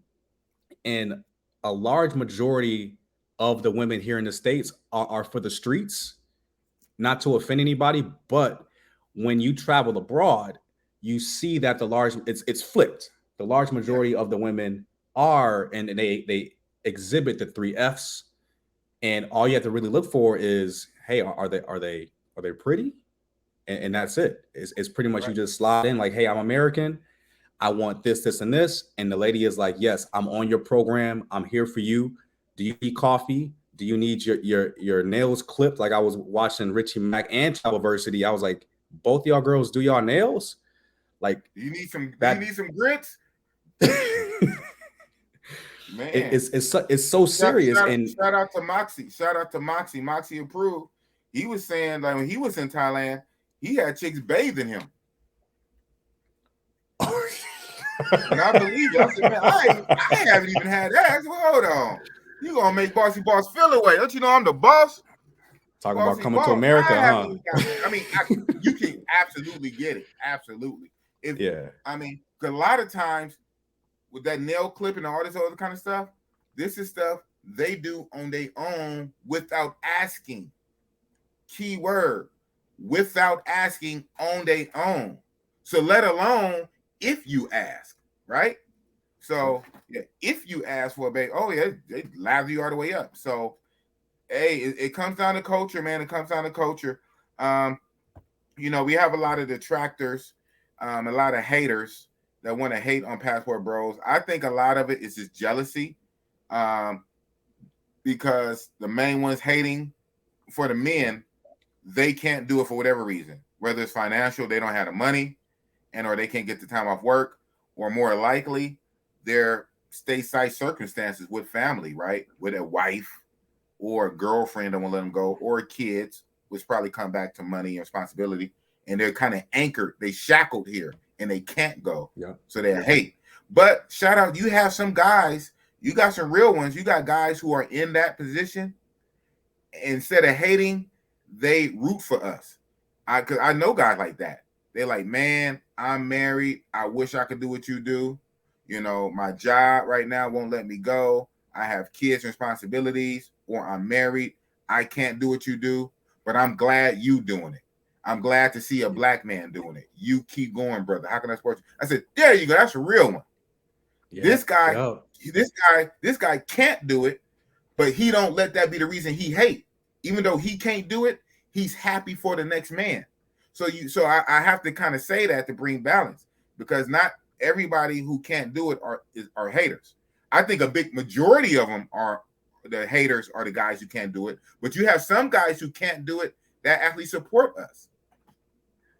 And a large majority of the women here in the States are for the streets, not to offend anybody, but when you travel abroad, you see that it's flipped. The large majority of the women are, and they exhibit the 3 Fs, and all you have to really look for is, hey, are they pretty? And that's it. It's pretty much, you just slide in like, hey, I'm American. I want this, this, and this. And the lady is like, yes, I'm on your program. I'm here for you. Do you need coffee? Do you need your nails clipped? Like I was watching Richie Mack and Travelversity. I was like, both y'all girls do y'all nails? Like, do you need some grits? Man, it's so serious. Shout out to Moxie. Shout out to Moxie. Moxie approved. He was saying, like, when he was in Thailand, he had chicks bathing him. And I believe it. I said, man, I haven't even had that. Well, hold on. You gonna make Bossy Boss feel away. Don't you know I'm the boss? Talking about coming to America, huh? You can absolutely get it. Absolutely. I mean, because a lot of times with that nail clipping and all this other kind of stuff, this is stuff they do on their own without asking. Key word, without asking, on their own. So let alone if you ask, right? So yeah, if you ask for a baby, oh yeah, they lather you all the way up. So hey, it comes down to culture, man. It comes down to culture. You know, we have a lot of detractors, a lot of haters that want to hate on Passport Bros. I think a lot of it is just jealousy, because the main ones hating for the men, they can't do it for whatever reason, whether it's financial, they don't have the money, or they can't get the time off work, or more likely their stateside circumstances with family, right? With a wife or a girlfriend that won't let them go, or kids, which probably come back to money and responsibility, and they're kind of anchored, they shackled here, and they can't go. Yeah. So they hate. But shout out, you have some guys, you got some real ones, you got guys who are in that position. Instead of hating, they root for us. Cause I know guys like that. They're like, man, I'm married. I wish I could do what you do. You know, my job right now won't let me go. I have kids and responsibilities, or I'm married. I can't do what you do, but I'm glad you doing it. I'm glad to see a black man doing it. You keep going, brother. How can I support you? I said, there you go. That's a real one. Yeah, this guy can't do it, but he don't let that be the reason he hate. Even though he can't do it, he's happy for the next man. So I have to kind of say that to bring balance, because not everybody who can't do it are haters. I think a big majority of them are the haters, are the guys who can't do it. But you have some guys who can't do it that actually support us.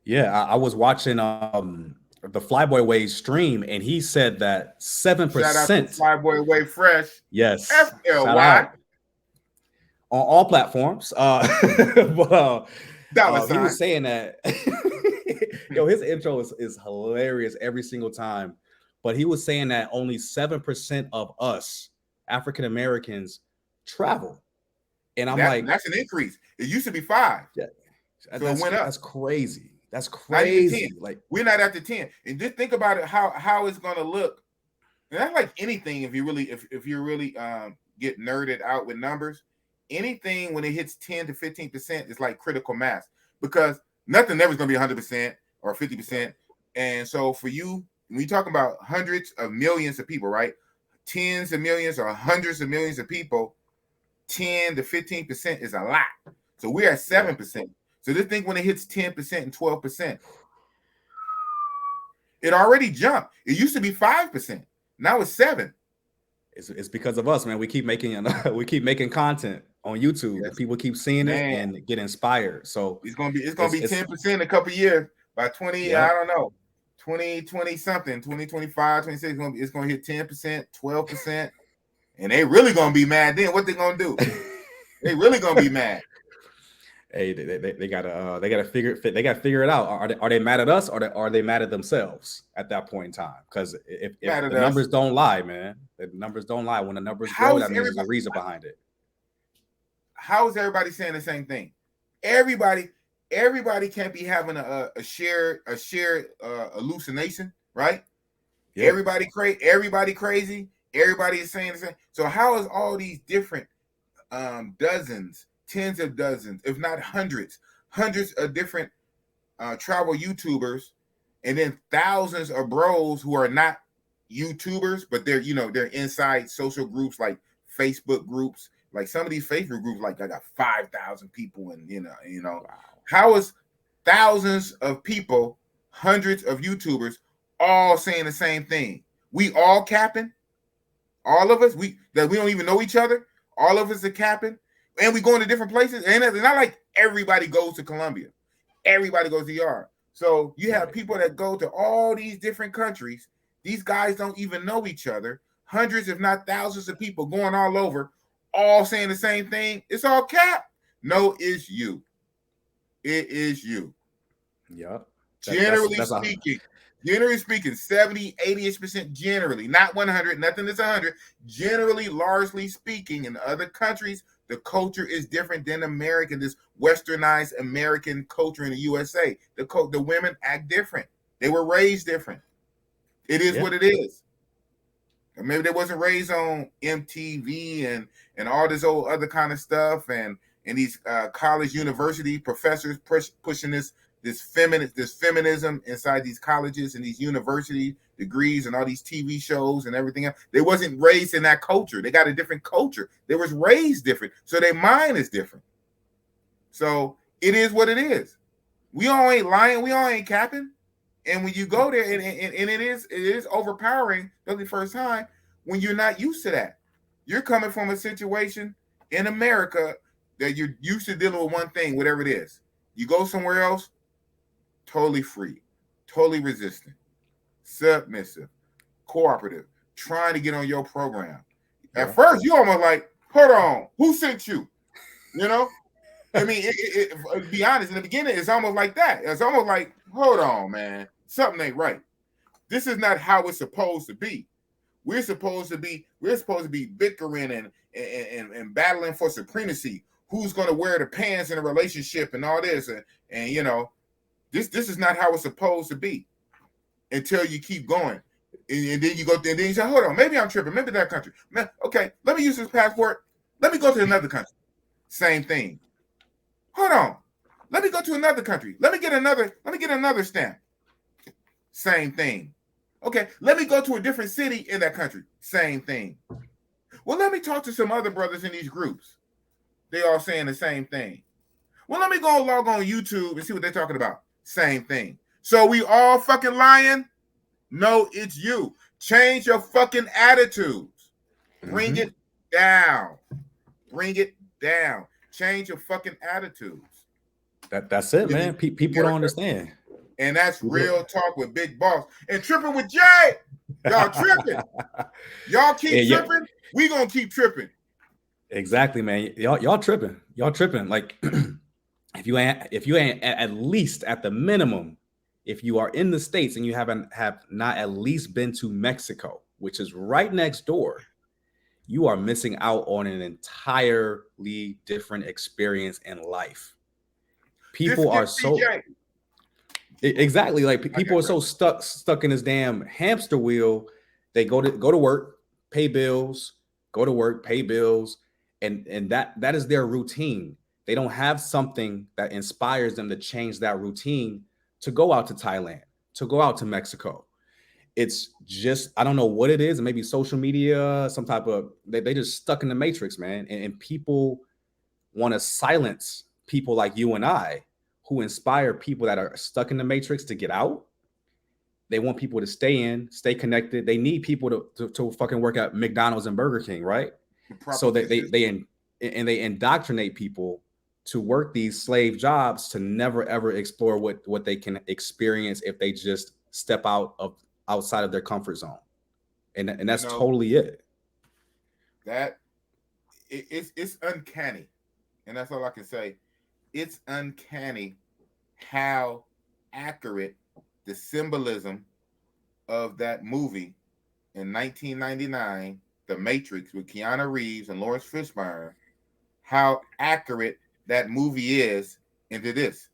Yeah, I was watching the Flyboy Wave stream, and he said that 7%. Shout out to Flyboy Wave Fresh. Yes. FLY. On all platforms. But he was saying that yo, his intro is hilarious every single time. But he was saying that only 7% of us African Americans travel. And I'm like, that's an increase. It used to be 5. Yeah, so it went up. That's crazy. That's crazy. Like, we're not at the 10. And just think about it, how it's gonna look. And that's like anything, if you really get nerded out with numbers. Anything when it hits 10 to 15% is like critical mass, because nothing ever is going to be 100% or 50%. And so for you, when you talk about hundreds of millions of people, right? Tens of millions or hundreds of millions of people, 10 to 15% is a lot. So we're at 7%. So just think when it hits 10% and 12%, it already jumped. It used to be 5%. Now it's 7%. It's because of us, man. We keep making content on YouTube. Yes. People keep seeing it and get inspired. So it's gonna be 10% in a couple years. By 20, I don't know, 2020 something, 2025, 26, it's gonna hit 10%, 12%, and they really gonna be mad. Then what they gonna do? They really gonna be mad. Hey, they gotta figure it out. Are they mad at us, or are they mad at themselves at that point in time? Because if the numbers don't lie, man, the numbers don't lie. When the numbers grow, that means there's a reason behind it. How is everybody saying the same thing? Everybody can't be having a shared hallucination, right? Yeah. Everybody crazy. Everybody is saying the same. So how is all these different dozens, tens of dozens, if not hundreds of different travel YouTubers, and then thousands of bros who are not YouTubers, but they're they're inside social groups like Facebook groups. Like some of these Facebook groups, like I got 5,000 people, and wow. How is thousands of people, hundreds of YouTubers, all saying the same thing? We all capping, all of us. We don't even know each other. All of us are capping, and we going to different places. And it's not like everybody goes to Colombia, everybody goes to ER. So you have people that go to all these different countries. These guys don't even know each other. Hundreds, if not thousands, of people going all over, all saying the same thing. It's all cap. No, it's you. It is you. Yeah. Generally speaking, 70, 80% generally, not 100, nothing that's 100. Generally, largely speaking, in other countries, the culture is different than American, this westernized American culture in the USA. The women act different. They were raised different. It is what it is. Or maybe they wasn't raised on MTV and all this old other kind of stuff, and these college university professors pushing this feminism inside these colleges and these university degrees and all these TV shows and everything else. They wasn't raised in that culture. They got a different culture. They was raised different, so their mind is different. So it is what it is. We all ain't lying. We all ain't capping. And when you go there, and it is overpowering the first time when you're not used to that. You're coming from a situation in America that you're used to dealing with one thing, whatever it is. You go somewhere else, totally free, totally resistant, submissive, cooperative, trying to get on your program. At first, you almost like, hold on, who sent you? I mean, to be honest, in the beginning, it's almost like that. It's almost like, hold on, man, something ain't right. This is not how it's supposed to be. We're supposed to be bickering and battling for supremacy. Who's going to wear the pants in a relationship and all this, and this is not how it's supposed to be. Until you keep going, and then you go, and then you say, hold on, maybe I'm tripping. Maybe that country. Okay, let me use this passport. Let me go to another country. Same thing. Hold on. Let me go to another country. Let me get another stamp. Same thing. Okay, let me go to a different city in that country. Same thing. Well, let me talk to some other brothers in these groups. They all saying the same thing. Well, let me go log on YouTube and see what they're talking about. Same thing. So we all fucking lying? No, it's you. Change your fucking attitudes. Bring it down. Bring it down. Change your fucking attitudes. That's it, man. People don't understand. And that's real talk with Big Boss. And tripping with Jay. Y'all tripping. Y'all keep tripping. We gonna keep tripping. Exactly, man. Y'all tripping. Y'all tripping. Like if you ain't at least at the minimum, if you are in the States and you have not at least been to Mexico, which is right next door, you are missing out on an entirely different experience in life. People are so exactly like people are so stuck in this damn hamster wheel. They go to work, pay bills, go to work, pay bills, and that is their routine. They don't have something that inspires them to change that routine, to go out to Thailand, to go out to Mexico. It's just, I don't know what it is. Maybe social media, some type of, they just stuck in the matrix, man. And people want to silence people like you and I who inspire people that are stuck in the matrix to get out. They want people to stay in, stay connected. They need people to fucking work at McDonald's and Burger King, right? So that they indoctrinate people to work these slave jobs, to never ever explore what they can experience if they just step outside of their comfort zone. And that's totally it. It's uncanny. And that's all I can say. It's uncanny how accurate the symbolism of that movie in 1999, The Matrix, with Keanu Reeves and Lawrence Fishburne, how accurate that movie is into this.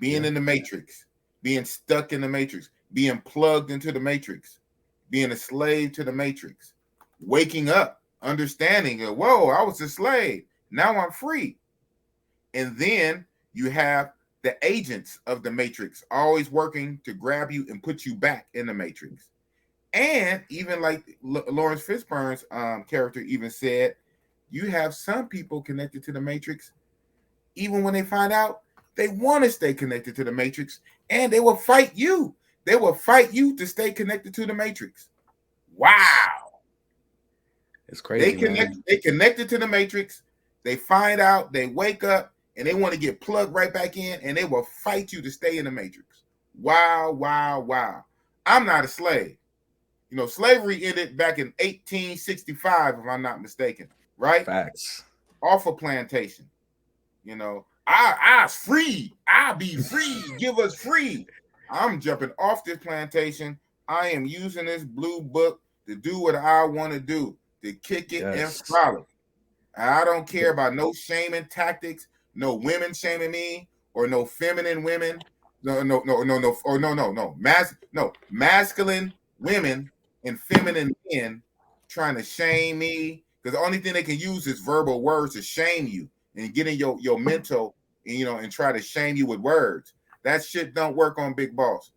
Being in the Matrix, being stuck in the Matrix, being plugged into the Matrix, being a slave to the Matrix, waking up, understanding, whoa, I was a slave. Now I'm free. And then you have the agents of the Matrix always working to grab you and put you back in the Matrix. And even like Lawrence Fishburne's character even said, you have some people connected to the Matrix, even when they find out, they want to stay connected to the Matrix, and they will fight you. They will fight you to stay connected to the Matrix. Wow. It's crazy. They connected to the Matrix. They find out, they wake up, and they want to get plugged right back in, and they will fight you to stay in the Matrix. Wow, wow, wow. I'm not a slave. You know, slavery ended back in 1865, if I'm not mistaken, right? Facts. Off a plantation. You know, I free. I be free. Give us free. I'm jumping off this plantation. I am using this blue book to do what I want to do, to kick it and frolic. I don't care about no shaming tactics, no women shaming me, or no feminine women. No. Masculine women and feminine men trying to shame me, because the only thing they can use is verbal words to shame you and get in your mental, you know, and try to shame you with words. That shit don't work on Big Boss.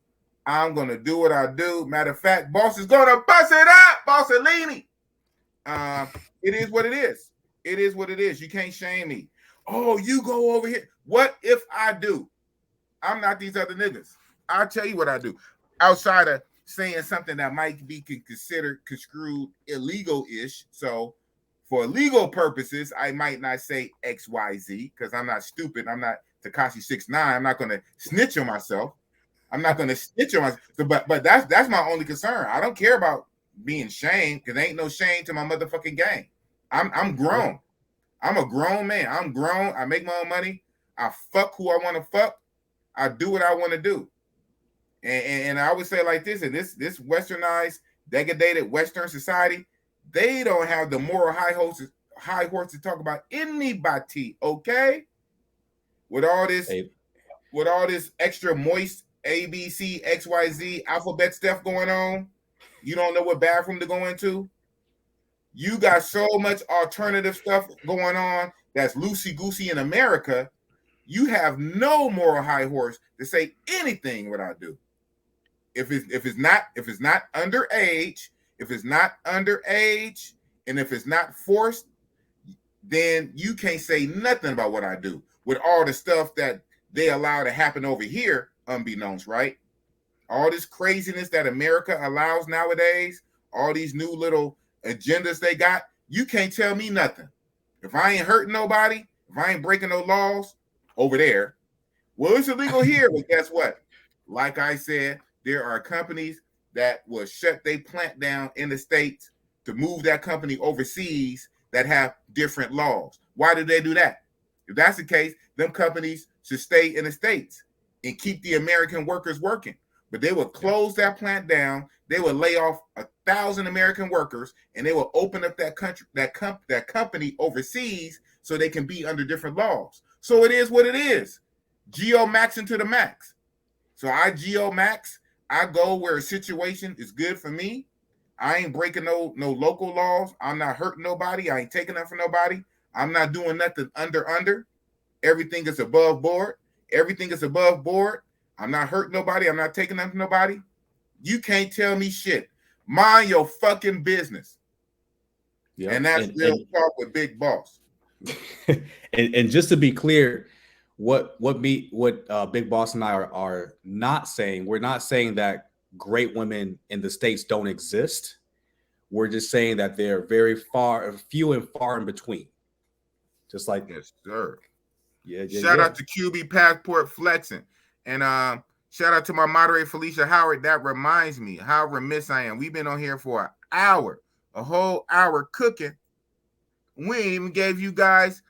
I'm gonna do what I do. Matter of fact, Boss is gonna bust it up, Bossellini. It is what it is. It is what it is. You can't shame me. Oh, you go over here. What if I do? I'm not these other niggas. I'll tell you what I do. Outside of saying something that might be considered construed illegal-ish. So for legal purposes, I might not say XYZ because I'm not stupid. I'm not Tekashi 6ix9ine. I'm not going to snitch on myself. I'm not going to snitch on myself. So, but that's my only concern. I don't care about being shamed because there ain't no shame to my motherfucking game. I'm grown. I'm a grown man. I'm grown. I make my own money. I fuck who I want to fuck. I do what I want to do. And I would say like this, in this westernized, degraded Western society, they don't have the moral high horse to talk about anybody, okay? With all this extra moist ABC, XYZ alphabet stuff going on, you don't know what bathroom to go into. You got so much alternative stuff going on that's loosey-goosey in America. You have no moral high horse to say anything what I do. If it's not underage, and if it's not forced, then you can't say nothing about what I do with all the stuff that they allow to happen over here, unbeknownst, right? All this craziness that America allows nowadays, all these new little agendas they got, you can't tell me nothing. If I ain't hurting nobody, if I ain't breaking no laws over there, well, it's illegal here. But guess what? Like I said, there are companies that will shut their plant down in the States to move that company overseas that have different laws. Why do they do that? If that's the case, them companies should stay in the States and keep the American workers working. But they will close that plant down. They will lay off 1,000 American workers, and they will open up that company overseas so they can be under different laws. So it is what it is. Geo-maxing to the max. So I geo-max. I go where a situation is good for me. I ain't breaking no local laws. I'm not hurting nobody. I ain't taking nothing from nobody. I'm not doing nothing under. Everything is above board. Everything is above board. I'm not hurting nobody. I'm not taking nothing from nobody. You can't tell me shit. Mind your fucking business. Yeah, and that's real talk with Big Boss. and just to be clear, what Big Boss and I are not saying, we're not saying that great women in the States don't exist. We're just saying that they're very few and far in between. Just like yes, sir. Yeah. Shout out to QB Passport flexing, and shout out to my moderator Felicia Howard. That reminds me how remiss I am. We've been on here for an hour, a whole hour cooking. We ain't even gave you guys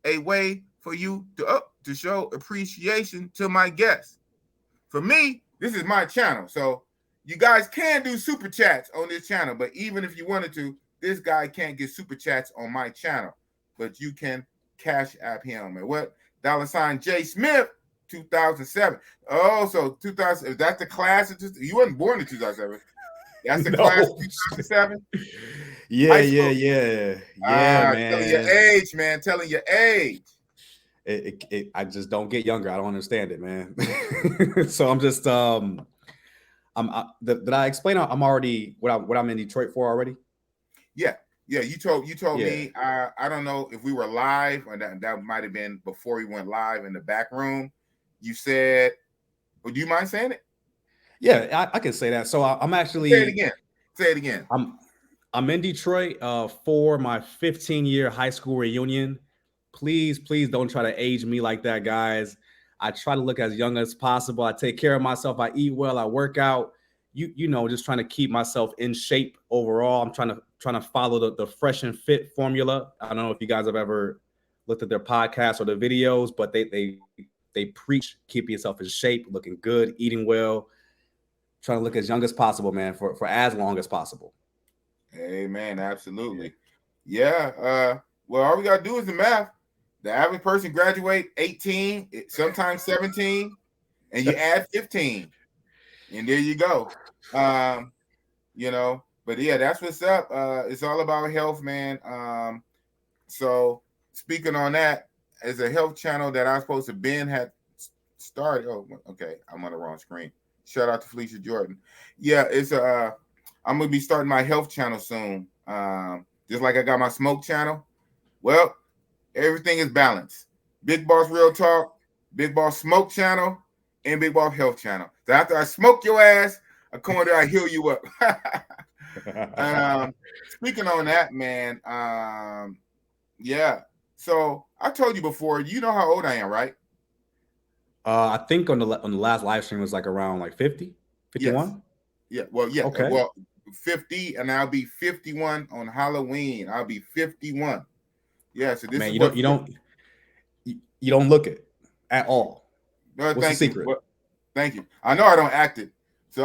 a way for you to show appreciation to my guests. For me, this is my channel, so you guys can do super chats on this channel. But even if you wanted to, this guy can't get super chats on my channel. But you can cash app him. And what? $ J Smith 2007. Oh, so 2000. Is that the class? You wasn't born in 2007. That's the class of 2007. Yeah, man. Telling your age, man. Telling your age. I just don't get younger. I don't understand it, man. So I'm just did I explain? I'm already what I'm in Detroit for already. Yeah. You told Yeah. me. I don't know if we were live or that might have been before we went live in the back room. You said, "Would you mind saying it?" Yeah, I can say that. So I'm actually Say it again. Say it again. I'm in Detroit for my 15-year high school reunion. Please don't try to age me like that, guys. I try to look as young as possible. I take care of myself. I eat well. I work out. You know, just trying to keep myself in shape overall. I'm trying to follow the fresh and fit formula. I don't know if you guys have ever looked at their podcasts or the videos, but they preach keeping yourself in shape, looking good, eating well, trying to look as young as possible, man, for as long as possible. Amen. Absolutely. Yeah. Well, all we gotta do is the math. The average person graduate 18, sometimes 17, and you add 15, and there you go. You know, but yeah, that's what's up. It's all about health, man. So speaking on that, as a health channel that I'm supposed to Ben had started. Oh, okay, I'm on the wrong screen. Shout out to Felicia Jordan. Yeah, it's I'm gonna be starting my health channel soon. Just like I got my smoke channel. Well, everything is balanced. Big Boss Real Talk, Big Boss Smoke channel, and Big Boss Health channel. So after I smoke your ass, I come on there, I heal you up. Speaking on that, man. Yeah. So I told you before, you know how old I am, right? I think on the last live stream was like around like 50, 51. Yes. Yeah. Well, yeah. Okay. Well, 50, and I'll be 51 on Halloween. I'll be 51. Yeah. So this Man, is you don't look it at all. No, What's the secret? Well, thank you. I know I don't act it. So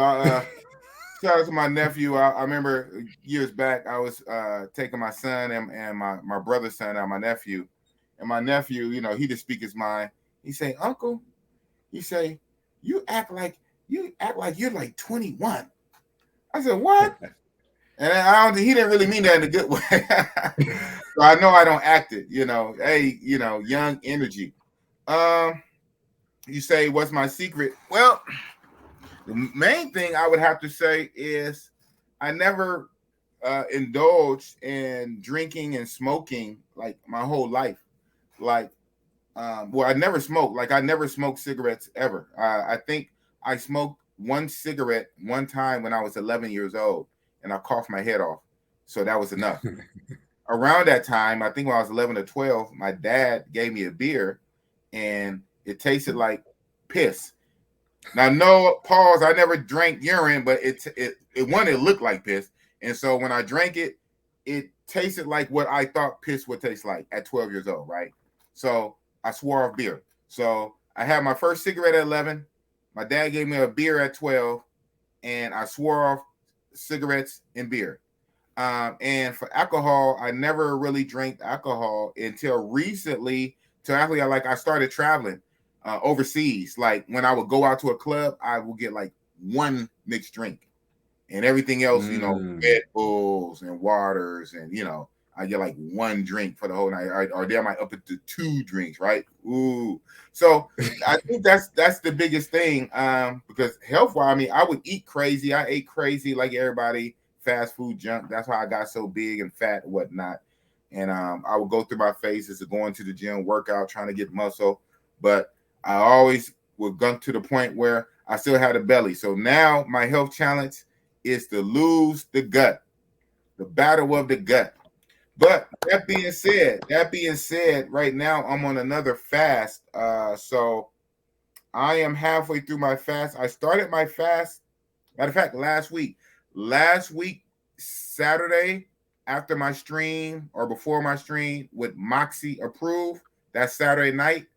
shout out to my nephew. I remember years back I was taking my son and my brother's son out, my nephew. And my nephew, you know, he just speak his mind. He say, "Uncle," he say, you act like you're like 21. I said, "What?" And he didn't really mean that in a good way. So I know I don't act it, you know. Hey, you know, young energy. You say, what's my secret? Well, the main thing I would have to say is I never indulged in drinking and smoking like my whole life. Like, well, I never smoked. Like, I never smoked cigarettes ever. I think I smoked one cigarette one time when I was 11 years old, and I coughed my head off. So that was enough. Around that time, I think when I was 11 or 12, my dad gave me a beer, and it tasted like piss. Now, no pause. I never drank urine, but it looked like piss, and so when I drank it, it tasted like what I thought piss would taste like at 12 years old, right? So I swore off beer. So I had my first cigarette at 11. My dad gave me a beer at 12, and I swore off cigarettes and beer. And for alcohol, I never really drank alcohol until recently. Till actually, I started traveling overseas. Like when I would go out to a club, I would get like one mixed drink, and everything else, you know, Red Bulls and waters, and you know, I get like one drink for the whole night, or they might up it to 2 drinks, right? Ooh, so I think that's the biggest thing. Because health-wise, I mean, I would eat crazy. I ate crazy like everybody. Fast food junk. That's how I got so big and fat and whatnot. And I would go through my phases of going to the gym, workout, trying to get muscle. But I always would gunk to the point where I still had a belly. So now my health challenge is to lose the gut, the battle of the gut. But that being said, right now I'm on another fast. So I am halfway through my fast. I started my fast, matter of fact, last week, Saturday, after my stream or before my stream with Moxie approved, that Saturday night,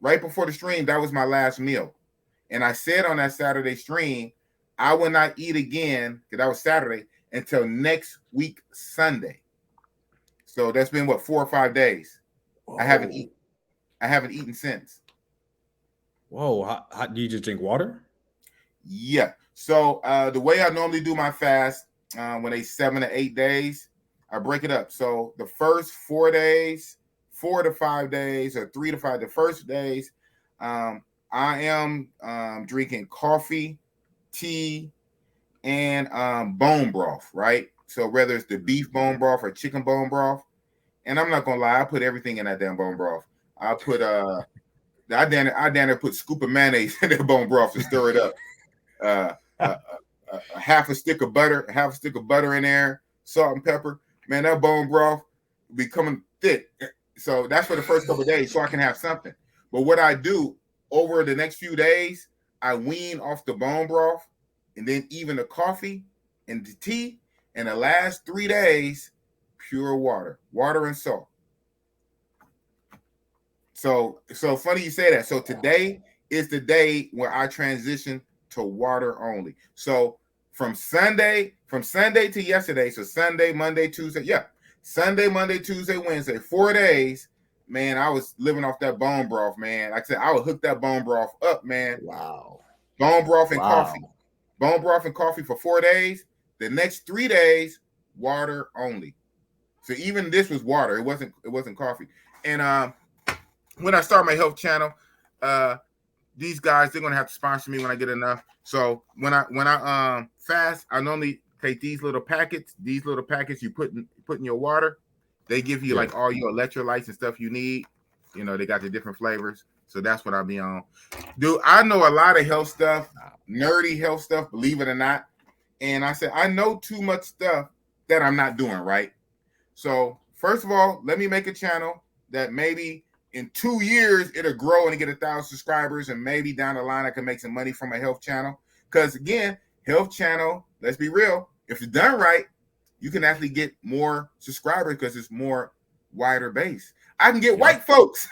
right before the stream, that was my last meal. And I said on that Saturday stream, I will not eat again, because that was Saturday, until next week, Sunday. So that's been, what, 4 or 5 days. Whoa. I haven't eaten since. Whoa, how do you just drink water? Yeah. So the way I normally do my fast, when they 7 to 8 days, I break it up. So the first 4 days, 4 to 5 days or 3 to 5 the first days, I am drinking coffee, tea, and bone broth, right? So whether it's the beef bone broth or chicken bone broth, and I'm not gonna lie, I put everything in that damn bone broth. I put I down put scoop of mayonnaise in that bone broth to stir it up. A half a stick of butter in there, salt and pepper. Man, that bone broth be coming thick. So that's for the first couple of days, so I can have something. But what I do over the next few days, I wean off the bone broth, and then even the coffee and the tea. And the last 3 days, pure water and salt. So funny you say that. So today is the day where I transition to water only. So from Sunday to yesterday, so Sunday, Monday, Tuesday, Sunday, Monday, Tuesday, Wednesday, 4 days, man, I was living off that bone broth, man. Like I said, I would hook that bone broth up, man. Wow. Bone broth and coffee. Bone broth and coffee for 4 days. The next 3 days, water only. So even this was water. It wasn't coffee. And when I start my health channel, these guys, they're gonna have to sponsor me when I get enough. So when I fast, I normally take these little packets. These little packets you put in your water. They give you like all your electrolytes and stuff you need. You know, they got the different flavors. So that's what I'll be on. Dude, I know a lot of health stuff, nerdy health stuff, believe it or not. And I said, I know too much stuff that I'm not doing, right? So first of all, let me make a channel that maybe in 2 years it'll grow and get 1,000 subscribers, and maybe down the line I can make some money from a health channel. Because again, health channel, let's be real, if it's done right, you can actually get more subscribers because it's more wider base. I can get white folks.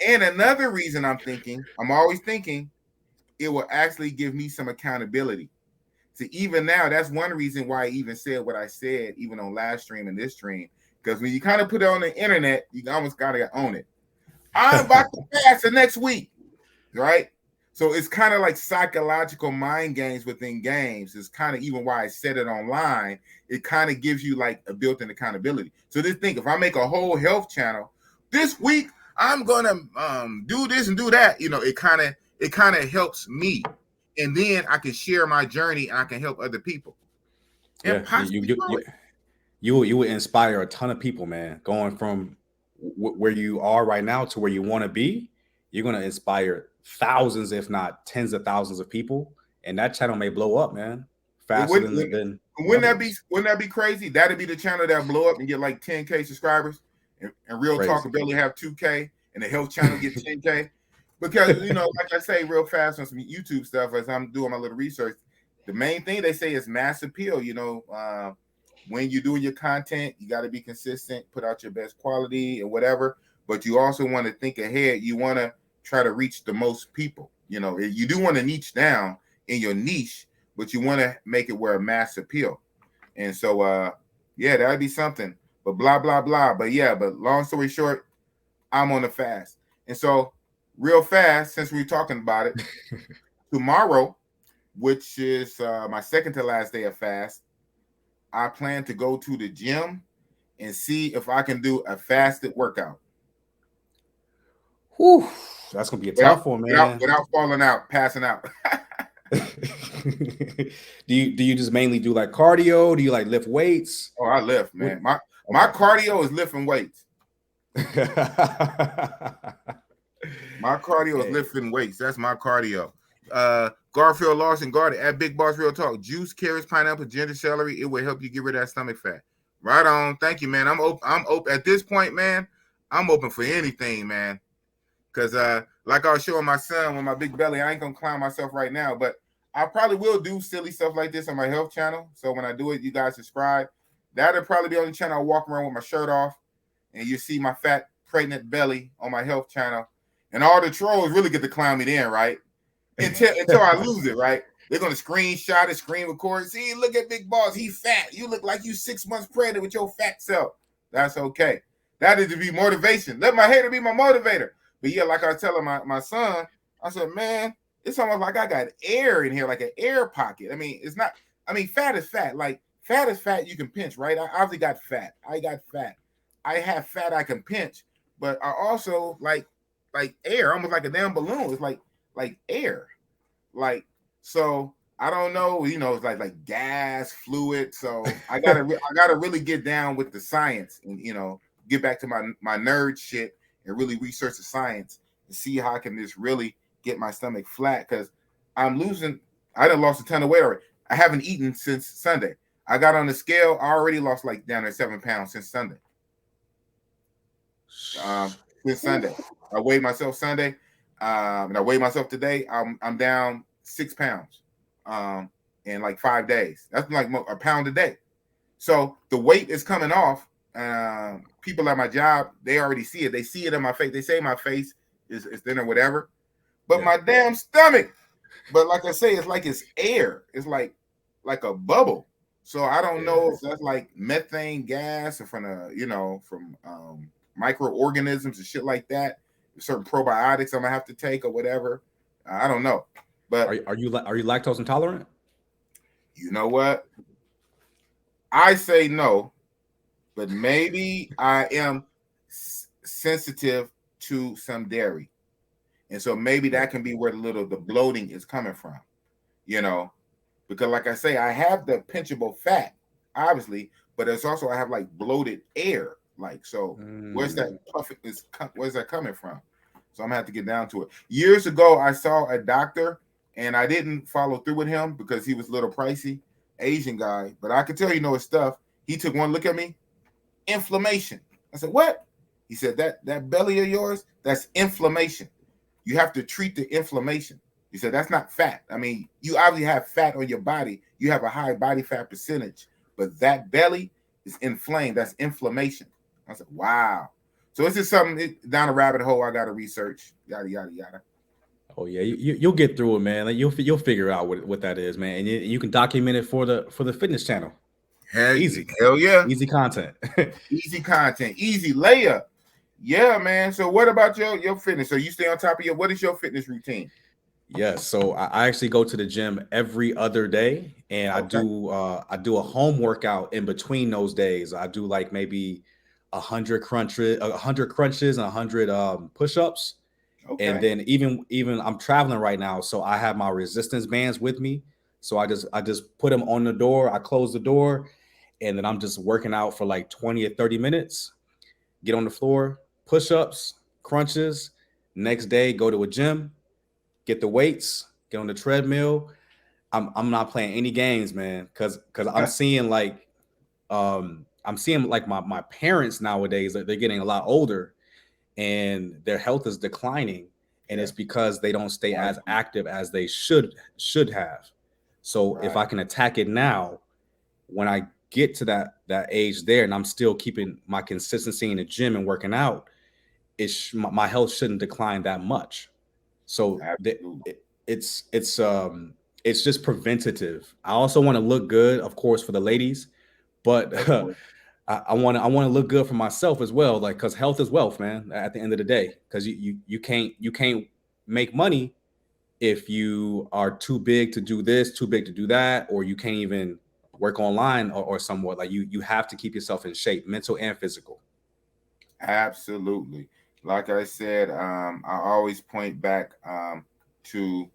and another reason I'm always thinking, it will actually give me some accountability. So even now, that's one reason why I even said what I said, even on last stream and this stream. Because when you kind of put it on the internet, you almost got to own it. I'm about to fast the next week, right? So it's kind of like psychological mind games within games. It's kind of even why I said it online. It kind of gives you like a built-in accountability. So just think, if I make a whole health channel this week, I'm gonna do this and do that. You know, it kind of helps me, and then I can share my journey and I can help other people. And you would inspire a ton of people, man. Going from where you are right now to where you want to be, you're gonna inspire thousands, if not tens of thousands of people, and that channel may blow up, man. Faster than wouldn't that be crazy? That'd be the channel that blow up and get like 10K subscribers, and Real crazy. Talk will barely have 2K, and the health channel get 10K. Because, you know, like I say real fast on some YouTube stuff as I'm doing my little research, the main thing they say is mass appeal. You know, when you're doing your content, you got to be consistent, put out your best quality and whatever, but you also want to think ahead. You want to try to reach the most people. You know, you do want to niche down in your niche, but you want to make it where a mass appeal. And so, that'd be something, but blah, blah, blah. But long story short, I'm on the fast. And so real fast, since we're talking about it, tomorrow, which is my second to last day of fast, I plan to go to the gym and see if I can do a fasted workout. Whew, that's gonna be a tough one, man. Without falling out, passing out. Do you just mainly do like cardio? Do you like lift weights? Oh, I lift, man. My cardio is lifting weights. My cardio is lifting weights. That's my cardio. Garfield Lawson Garden at Big Boss Real Talk. Juice, carrots, pineapple, ginger, celery. It will help you get rid of that stomach fat. Right on. Thank you, man. I'm open at this point, man. I'm open for anything, man. Because like I was showing my son with my big belly, I ain't gonna clown myself right now, but I probably will do silly stuff like this on my health channel. So when I do it, you guys subscribe. That'll probably be on the channel. I walk around with my shirt off, and you see my fat, pregnant belly on my health channel. And all the trolls really get to clown me then, right? Until I lose it, right? They're gonna screenshot it, screen record. See, look at Big Boss, he fat. You look like you 6 months pregnant with your fat self. That's okay. That is to be motivation. Let my hater be my motivator. But yeah, like I was telling my son, I said, man, it's almost like I got air in here, like an air pocket. I mean, it's not. I mean, fat is fat. Like fat is fat. You can pinch, right? I obviously got fat. I got fat. I have fat I can pinch, but I also like air, almost like a damn balloon. It's like air, like so. I don't know, you know, it's like gas, fluid. So I gotta really get down with the science and get back to my nerd shit and really research the science and see how I can just really get my stomach flat because I'm losing. I done lost a ton of weight already. I haven't eaten since Sunday. I got on the scale. I already lost like down to 7 pounds since Sunday. Since Sunday, I weighed myself Sunday, and I weighed myself today. I'm down 6 pounds. In like 5 days. That's like a pound a day. So the weight is coming off. People at my job, they already see it. They see it in my face. They say my face is thin or whatever. But my damn stomach. But like I say, it's like it's air. It's like a bubble. So I don't know if that's like methane gas or from microorganisms and shit like that. Certain probiotics I'm gonna have to take or whatever. I don't know. But are you lactose intolerant? You know what? I say no, but maybe I am sensitive to some dairy, and so maybe that can be where the bloating is coming from. Because like I say, I have the pinchable fat, obviously, but it's also I have like bloated air. Like so, where's that where's that coming from? So I'm gonna have to get down to it. Years ago, I saw a doctor. And I didn't follow through with him because he was a little pricey, Asian guy. But I could tell his stuff. He took one look at me, inflammation. I said, what? He said, that belly of yours, that's inflammation. You have to treat the inflammation. He said, that's not fat. I mean, you obviously have fat on your body. You have a high body fat percentage. But that belly is inflamed. That's inflammation. I said, wow. So this is something down a rabbit hole I got to research, yada, yada, yada. Oh yeah, you'll get through it, man. Like you'll figure out what that is, man, and you can document it for the fitness channel. Easy, hell yeah, easy content, easy content, easy layup. Yeah, man. So what about your fitness? So you stay on top of what is your fitness routine? Yes, so I actually go to the gym every other day, and I do a home workout in between those days. I do like maybe 100 crunches, and 100 push-ups. Okay. And then even I'm traveling right now, so I have my resistance bands with me. So I just put them on the door. I close the door, and then I'm just working out for like 20 or 30 minutes. Get on the floor, push-ups, crunches. Next day, go to a gym, get the weights, get on the treadmill. I'm not playing any games, man, because I'm seeing like my parents nowadays, they're getting a lot older. And their health is declining, and it's because they don't stay as active as they should have. So if I can attack it now, when I get to that age there, and I'm still keeping my consistency in the gym and working out, my health shouldn't decline that much. So it's just preventative. I also want to look good, of course, for the ladies, but I want to look good for myself as well, like because health is wealth, man. At the end of the day, because you can't make money if you are too big to do this, too big to do that, or you can't even work online or somewhat. Like you have to keep yourself in shape, mental and physical. Absolutely. Like I said, I always point back to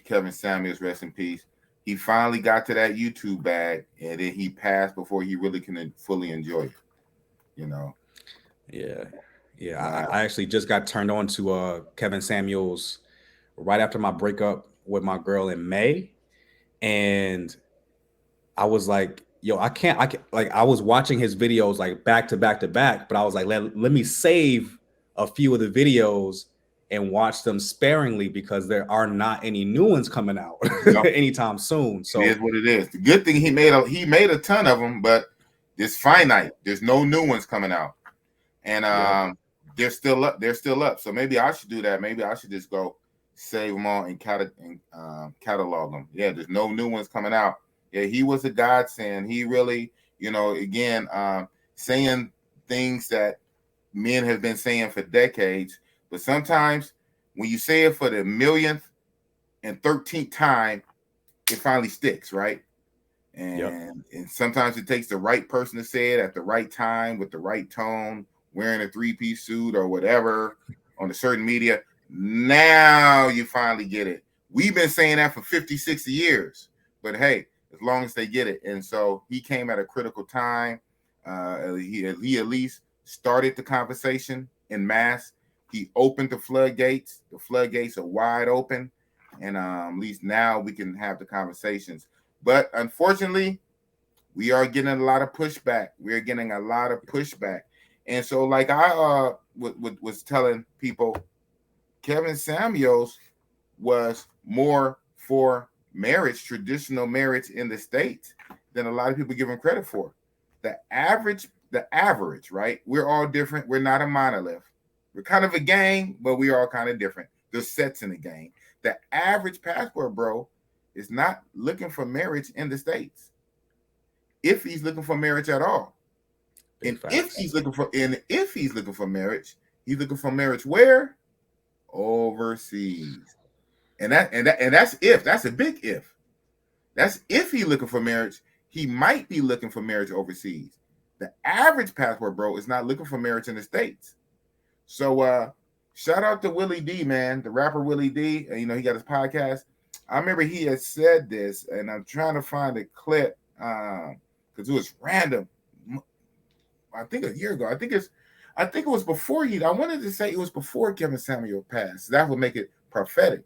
Kevin Samuels, rest in peace. He finally got to that YouTube bag, and then he passed before he really can fully enjoy it. Yeah. I actually just got turned on to Kevin Samuels right after my breakup with my girl in May, and I was like, yo, I can't like I was watching his videos like back to back to back, but I was like, let me save a few of the videos and watch them sparingly because there are not any new ones coming out anytime soon. So it is what it is. The good thing he made a ton of them, but it's finite. There's no new ones coming out, and they're still up. They're still up. So maybe I should do that. Maybe I should just go save them all and catalog them. Yeah, there's no new ones coming out. Yeah, he was a godsend. He really, again, saying things that men have been saying for decades. But sometimes when you say it for the millionth and 13th time, it finally sticks, right? And sometimes it takes the right person to say it at the right time with the right tone wearing a 3-piece suit or whatever on a certain media. Now you finally get it. We've been saying that for 50, 60 years, but hey, as long as they get it. And so he came at a critical time. He at least started the conversation en masse. He opened the floodgates. The floodgates are wide open. And at least now we can have the conversations. But unfortunately, we are getting a lot of pushback. We're getting a lot of pushback. And so like I was telling people, Kevin Samuels was more for marriage, traditional marriage in the States than a lot of people give him credit for. The average, right? We're all different. We're not a monolith. We're kind of a gang, but we are all kind of different. There's sets in the gang. The average passport bro is not looking for marriage in the States. If he's looking for marriage at all. And if he's looking for marriage, he's looking for marriage where? Overseas. And that's if. That's a big if. That's if he's looking for marriage. He might be looking for marriage overseas. The average passport bro is not looking for marriage in the States. So shout out to Willie D, man, the rapper Willie D. You know, he got his podcast. I remember he had said this, and I'm trying to find a clip because it was random. I think a year ago. I think it was before I wanted to say it was before Kevin Samuel passed. That would make it prophetic.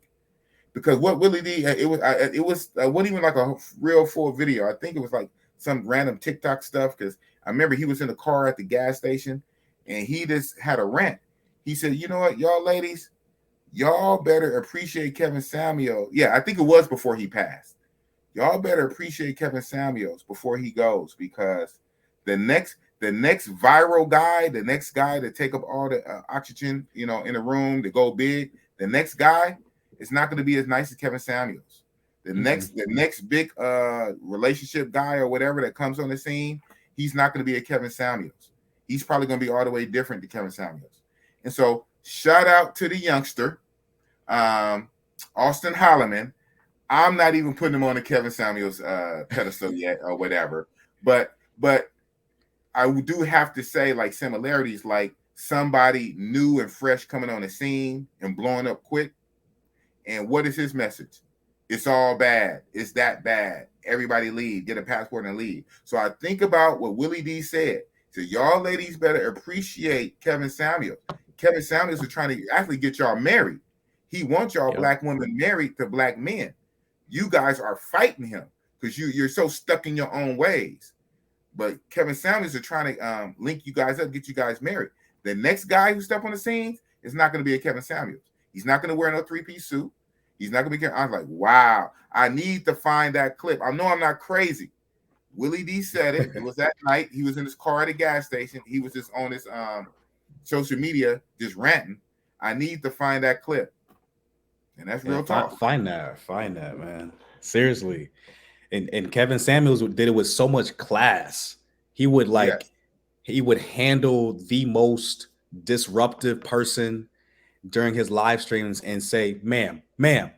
Because what Willie D, it wasn't even like a real full video. I think it was like some random TikTok stuff. Because I remember he was in the car at the gas station, and he just had a rant. He said, "You know what, y'all ladies, y'all better appreciate Kevin Samuel." Yeah, I think it was before he passed. Y'all better appreciate Kevin Samuels before he goes, because the next viral guy, the next guy to take up all the oxygen, you know, in the room to go big, the next guy is not going to be as nice as Kevin Samuels. The next big relationship guy or whatever that comes on the scene, he's not going to be a Kevin Samuels. He's probably going to be all the way different to Kevin Samuels. And so shout out to the youngster, Austin Holloman. I'm not even putting him on the Kevin Samuels pedestal yet or whatever, but I do have to say, like, similarities, like somebody new and fresh coming on the scene and blowing up quick. And what is his message? It's all bad. It's that bad. Everybody leave. Get a passport and leave. So I think about what Willie D said. So y'all ladies better appreciate Kevin Samuels. Kevin Samuels is trying to actually get y'all married. He wants y'all black women married to black men. You guys are fighting him because you're so stuck in your own ways. But Kevin Samuels is trying to link you guys up, get you guys married. The next guy who step on the scene is not going to be a Kevin Samuels. He's not going to wear no 3-piece suit. He's not going to be. I was like, wow, I need to find that clip. I know I'm not crazy. Willie D said it. It was that night. He was in his car at a gas station. He was just on his social media, just ranting. I need to find that clip. And that's real talk. Find that, man. Seriously. And Kevin Samuels did it with so much class. He would he would handle the most disruptive person during his live streams and say, ma'am, I'm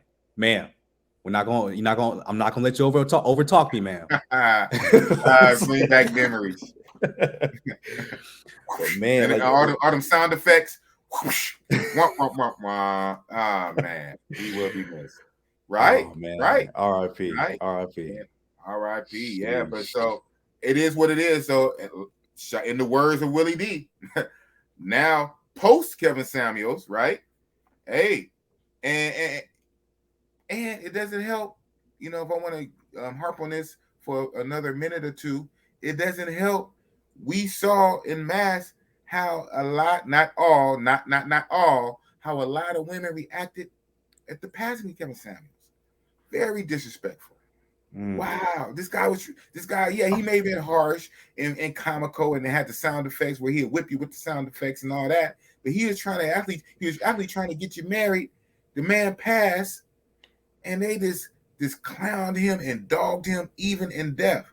not gonna let you overtalk me, ma'am. Bring back memories. Man, like, all them sound effects. Whoosh, wah, wah, wah, wah. Oh man, he will be missed. Right? Oh, man. Right. R.I.P. Right? R.I.P. R.I.P. Yeah, but so it is what it is. So in the words of Willie D, now post Kevin Samuels, right? Hey, and it doesn't help, you know, if I want to harp on this for another minute or two, it doesn't help. We saw in mass how a lot, not all, how a lot of women reacted at the passing of Kevin Samuels. Very disrespectful. Wow, this guy, yeah, he may have been harsh and comical, and they had the sound effects where he'd whip you with the sound effects and all that. But he was actually trying to get you married. The man passed, and they just clowned him and dogged him even in death.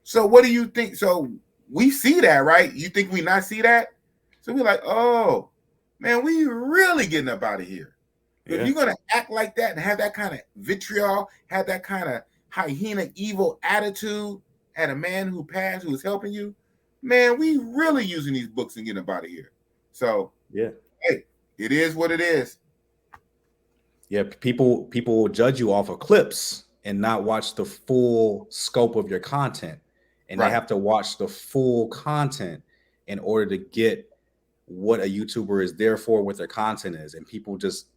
So what do you think? So we see that, right? You think we not see that? So we're like, oh man, we really getting up out of here. Yeah. If you're gonna act like that and have that kind of vitriol, have that kind of hyena evil attitude at a man who passed, who was helping you, man, we really using these books and getting up out of here. So Yeah. hey, it is what it is. Yeah, people will judge you off of clips and not watch the full scope of your content. And they Right. have to watch the full content in order to get what a YouTuber is there for, what their content is. And people just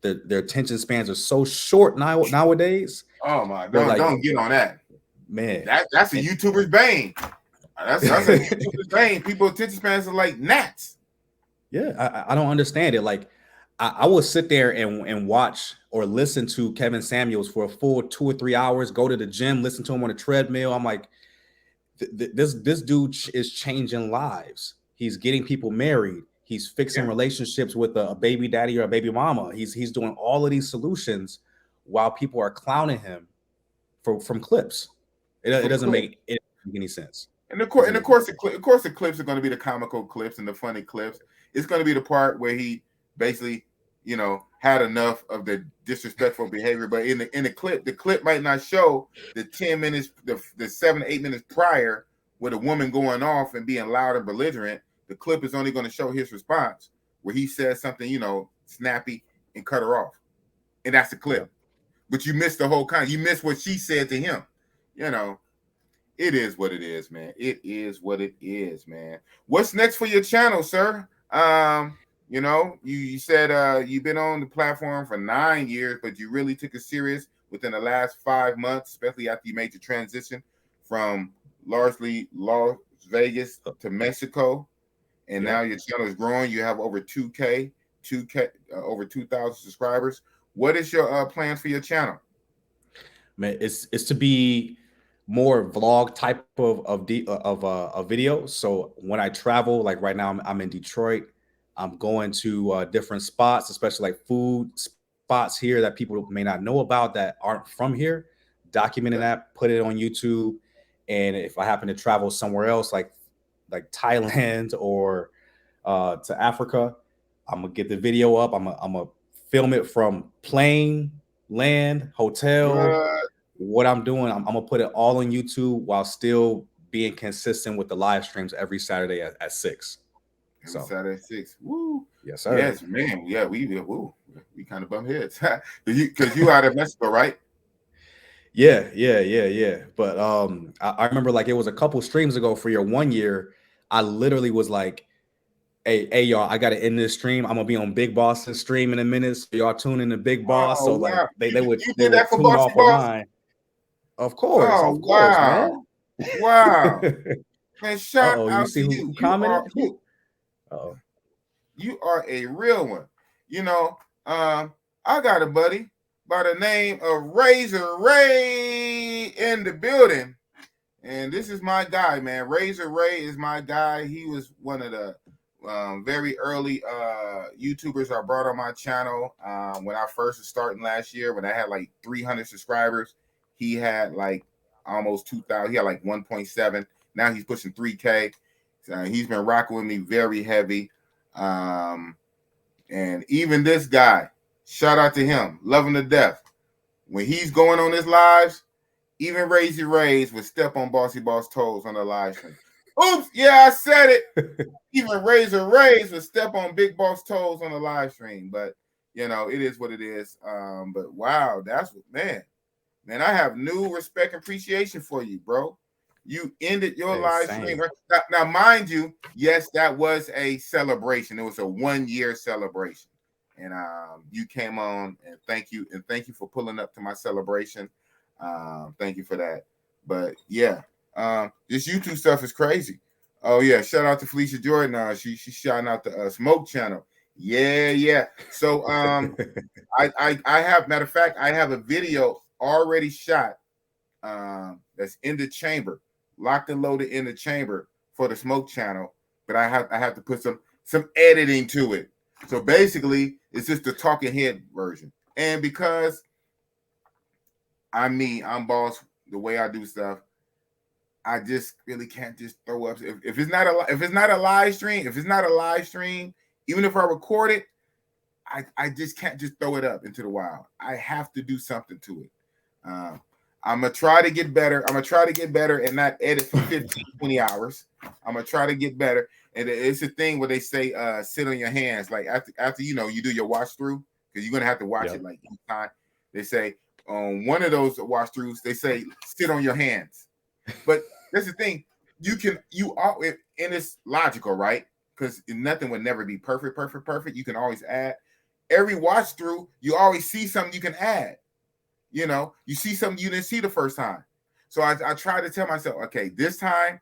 their attention spans are so short nowadays. Oh my, Like, don't get on that. Man. That's a YouTuber's bane. That's a YouTuber's bane. People attention spans are like gnats. Yeah, I don't understand it. Like, I will sit there and watch or listen to Kevin Samuels for a full 2 or 3 hours, go to the gym, listen to him on a treadmill. I'm like, this dude is changing lives. He's getting people married. He's fixing relationships with a baby daddy or a baby mama. He's doing all of these solutions while people are clowning him from clips. It doesn't make any sense. And of course, the clips are going to be the comical clips and the funny clips. It's going to be the part where he basically, had enough of the disrespectful behavior. But in the clip might not show the 10 minutes, the 7 to 8 minutes prior with a woman going off and being loud and belligerent. The clip is only going to show his response where he says something, snappy and cut her off. And that's the clip. But you missed the whole you missed what she said to him. It is what it is, man. It is what it is, man. What's next for your channel, sir? You said you've been on the platform for 9 years, but you really took it serious within the last 5 months, especially after you made the transition from largely Las Vegas to Mexico. And now your channel is growing. You have over 2K, over 2,000 subscribers. What is your plans for your channel? Man, it's to be more vlog type of video. So when I travel, like right now I'm in Detroit, I'm going to different spots, especially like food spots here that people may not know about that aren't from here, documenting that, put it on YouTube. And if I happen to travel somewhere else, like Thailand or to Africa, I'm gonna get the video up. I'm gonna film it from plane, land, hotel, what I'm doing. I'm gonna put it all on YouTube while still being consistent with the live streams every Saturday at 6. Saturday at 6. Woo. Yes, sir. Yes, man. Yeah, we kind of bump heads. Because you out of Mexico, right? Yeah. But I remember like it was a couple streams ago for your 1 year. I literally was like, hey y'all, I gotta end this stream. I'm gonna be on Big Boss's stream in a minute. So y'all tune in to Big Boss. Oh, so like wow. they would tune off of mine. Of course, wow. Man. Wow. Man, shout out you see to who commented? You are a real one. I got a buddy by the name of Razor Ray in the building. And this is my guy, man. Razor Ray is my guy. He was one of the very early YouTubers I brought on my channel when I first was starting last year, when I had like 300 subscribers. He had like almost 2,000. He had like 1.7. Now he's pushing 3K. He's been rocking with me very heavy. And even this guy, shout out to him, love him to death. When he's going on his lives, even Razor Rays would step on Bossy Boss toes on the live stream. Oops, yeah, I said it. Even Razor Rays would step on Big Boss toes on the live stream. But it is what it is. But wow, that's what, man, I have new respect and appreciation for you, bro. You ended your live stream. Now, mind you, yes, that was a celebration. It was a 1 year celebration. And you came on, and thank you for pulling up to my celebration. Thank you for that. But yeah, this YouTube stuff is crazy. Oh yeah, shout out to Felicia Jordan. She's shouting out the Smoke channel. Yeah. So I have, matter of fact, I have a video already shot that's in the chamber, locked and loaded in the chamber for the Smoke channel, but I have to put some editing to it. So basically, it's just the talking head version. And because I'm boss, the way I do stuff, I just really can't just throw up. If it's not a live stream, even if I record it, I just can't just throw it up into the wild. I have to do something to it. I'm gonna try to get better. I'm gonna try to get better and not edit for 15, 20 hours. I'm gonna try to get better. And it's a thing where they say sit on your hands. Like after you do your watch through, because you're gonna have to watch it like each time. They say on one of those watch throughs, they say sit on your hands. But that's the thing. You are, and it's logical, right? Because nothing would never be perfect. You can always add. Every watch through, you always see something you can add. You see something you didn't see the first time. So I try to tell myself, okay, this time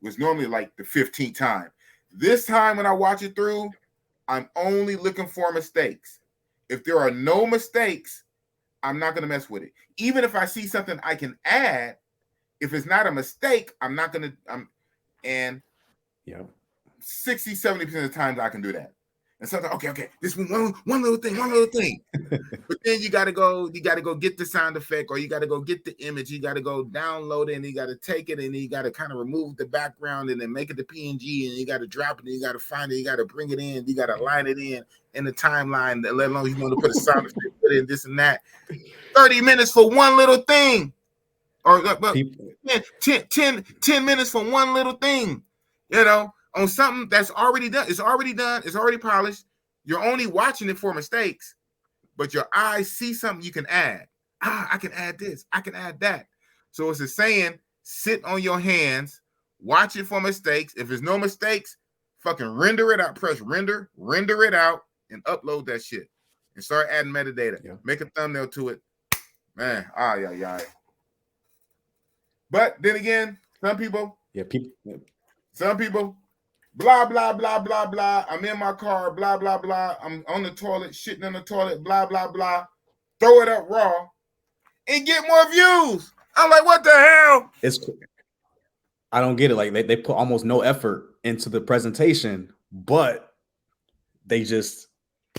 was normally like the 15th time. This time when I watch it through, I'm only looking for mistakes. If there are no mistakes, I'm not going to mess with it. Even if I see something I can add, if it's not a mistake, I'm not going to. And 60, 70% of the times I can do that. And sometimes, okay, this one little thing. But then you gotta go get the sound effect, or you gotta go get the image, you gotta go download it, and you gotta take it, and you gotta kind of remove the background and then make it the PNG, and you gotta drop it, and you gotta find it, you gotta bring it in, you gotta line it in the timeline, let alone you want to put a sound effect, put in this and that. 30 minutes for one little thing. Or 10 minutes for one little thing, on something that's already done. It's already done. It's already polished. You're only watching it for mistakes, but your eyes see something you can add. I can add this. I can add that. So it's a saying, sit on your hands, watch it for mistakes. If there's no mistakes, fucking render it out. Press render it out, and upload that shit. And start adding metadata. Yeah. Make a thumbnail to it. Man, yeah. But then again, some people, blah, blah, blah, blah, blah. I'm in my car, blah, blah, blah. I'm on the toilet, shitting on the toilet, blah, blah, blah. Throw it up raw and get more views. I'm like, what the hell? I don't get it. Like they put almost no effort into the presentation, but they just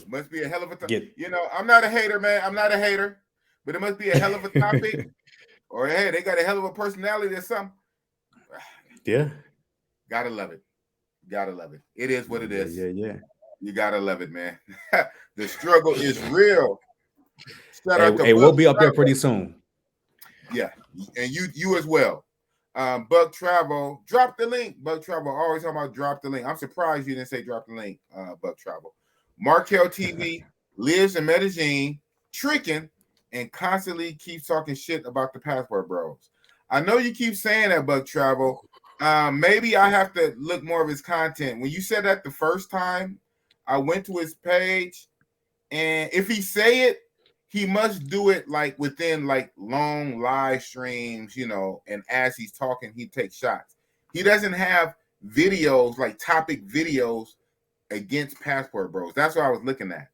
must be a hell of a topic. I'm not a hater, man. I'm not a hater, but it must be a hell of a topic. Or hey, they got a hell of a personality or something. Yeah. Gotta love it. It is what it is. Yeah. You gotta love it, man. The struggle is real. Hey, we'll be up there pretty soon. Yeah, and you as well. Buck Travel, drop the link. Buck Travel, always talking about drop the link. I'm surprised you didn't say drop the link, Buck Travel. Markel TV lives in Medellin, tricking, and constantly keeps talking shit about the Passport Bros. I know you keep saying that, Buck Travel. Maybe I have to look more of his content. When you said that the first time, I went to his page, and if he say it, he must do it like within like long live streams, and as he's talking, he takes shots. He doesn't have videos, like topic videos against Passport Bros. That's what I was looking at.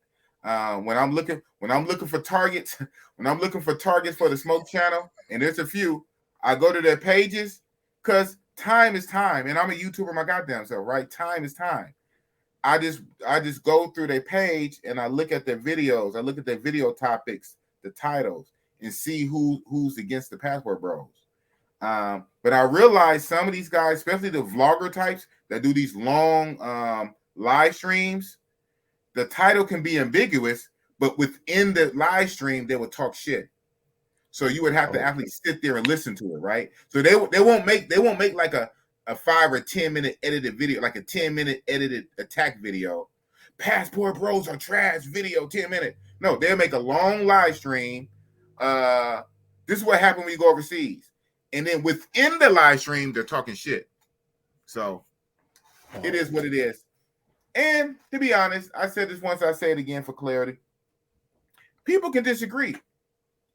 When I'm looking for targets, for the Smoke Channel, and there's a few, I go to their pages because time is time, and I'm a YouTuber my goddamn self, right? Time is time. I just go through their page and I look at their videos. I look at their video topics, the titles, and see who's against the Passport Bros. But I realize some of these guys, especially the vlogger types that do these long live streams, the title can be ambiguous, but within the live stream, they would talk shit. So you would have to actually sit there and listen to it, right? So they won't make like a 5 or 10 minute edited video, like a 10-minute edited attack video. Passport Bros are trash video, 10 minutes. No, they'll make a long live stream. This is what happened when you go overseas. And then within the live stream, they're talking shit. So it is what it is. And to be honest, I said this once, I say it again for clarity. People can disagree.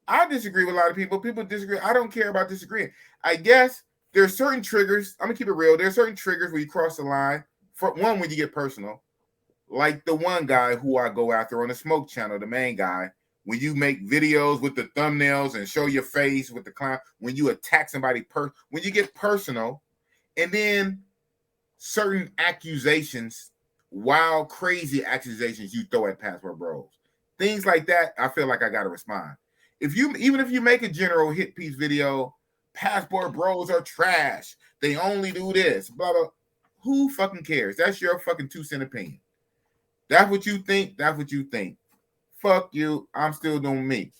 I disagree with a lot of people. People disagree. I don't care about disagreeing. I guess there are certain triggers. I'm going to keep it real. There are certain triggers where you cross the line. For one, when you get personal. Like the one guy who I go after on the Smoke Channel, the main guy. When you make videos with the thumbnails and show your face with the clown. When you attack somebody, when you get personal. And then certain accusations, wild, crazy accusations you throw at Passport Bros. Things like that, I feel like I got to respond. Even if you make a general hit piece video, Passport Bros are trash. They only do this, blah, blah. Who fucking cares? That's your fucking 2-cent opinion. That's what you think. That's what you think. Fuck you. I'm still doing me.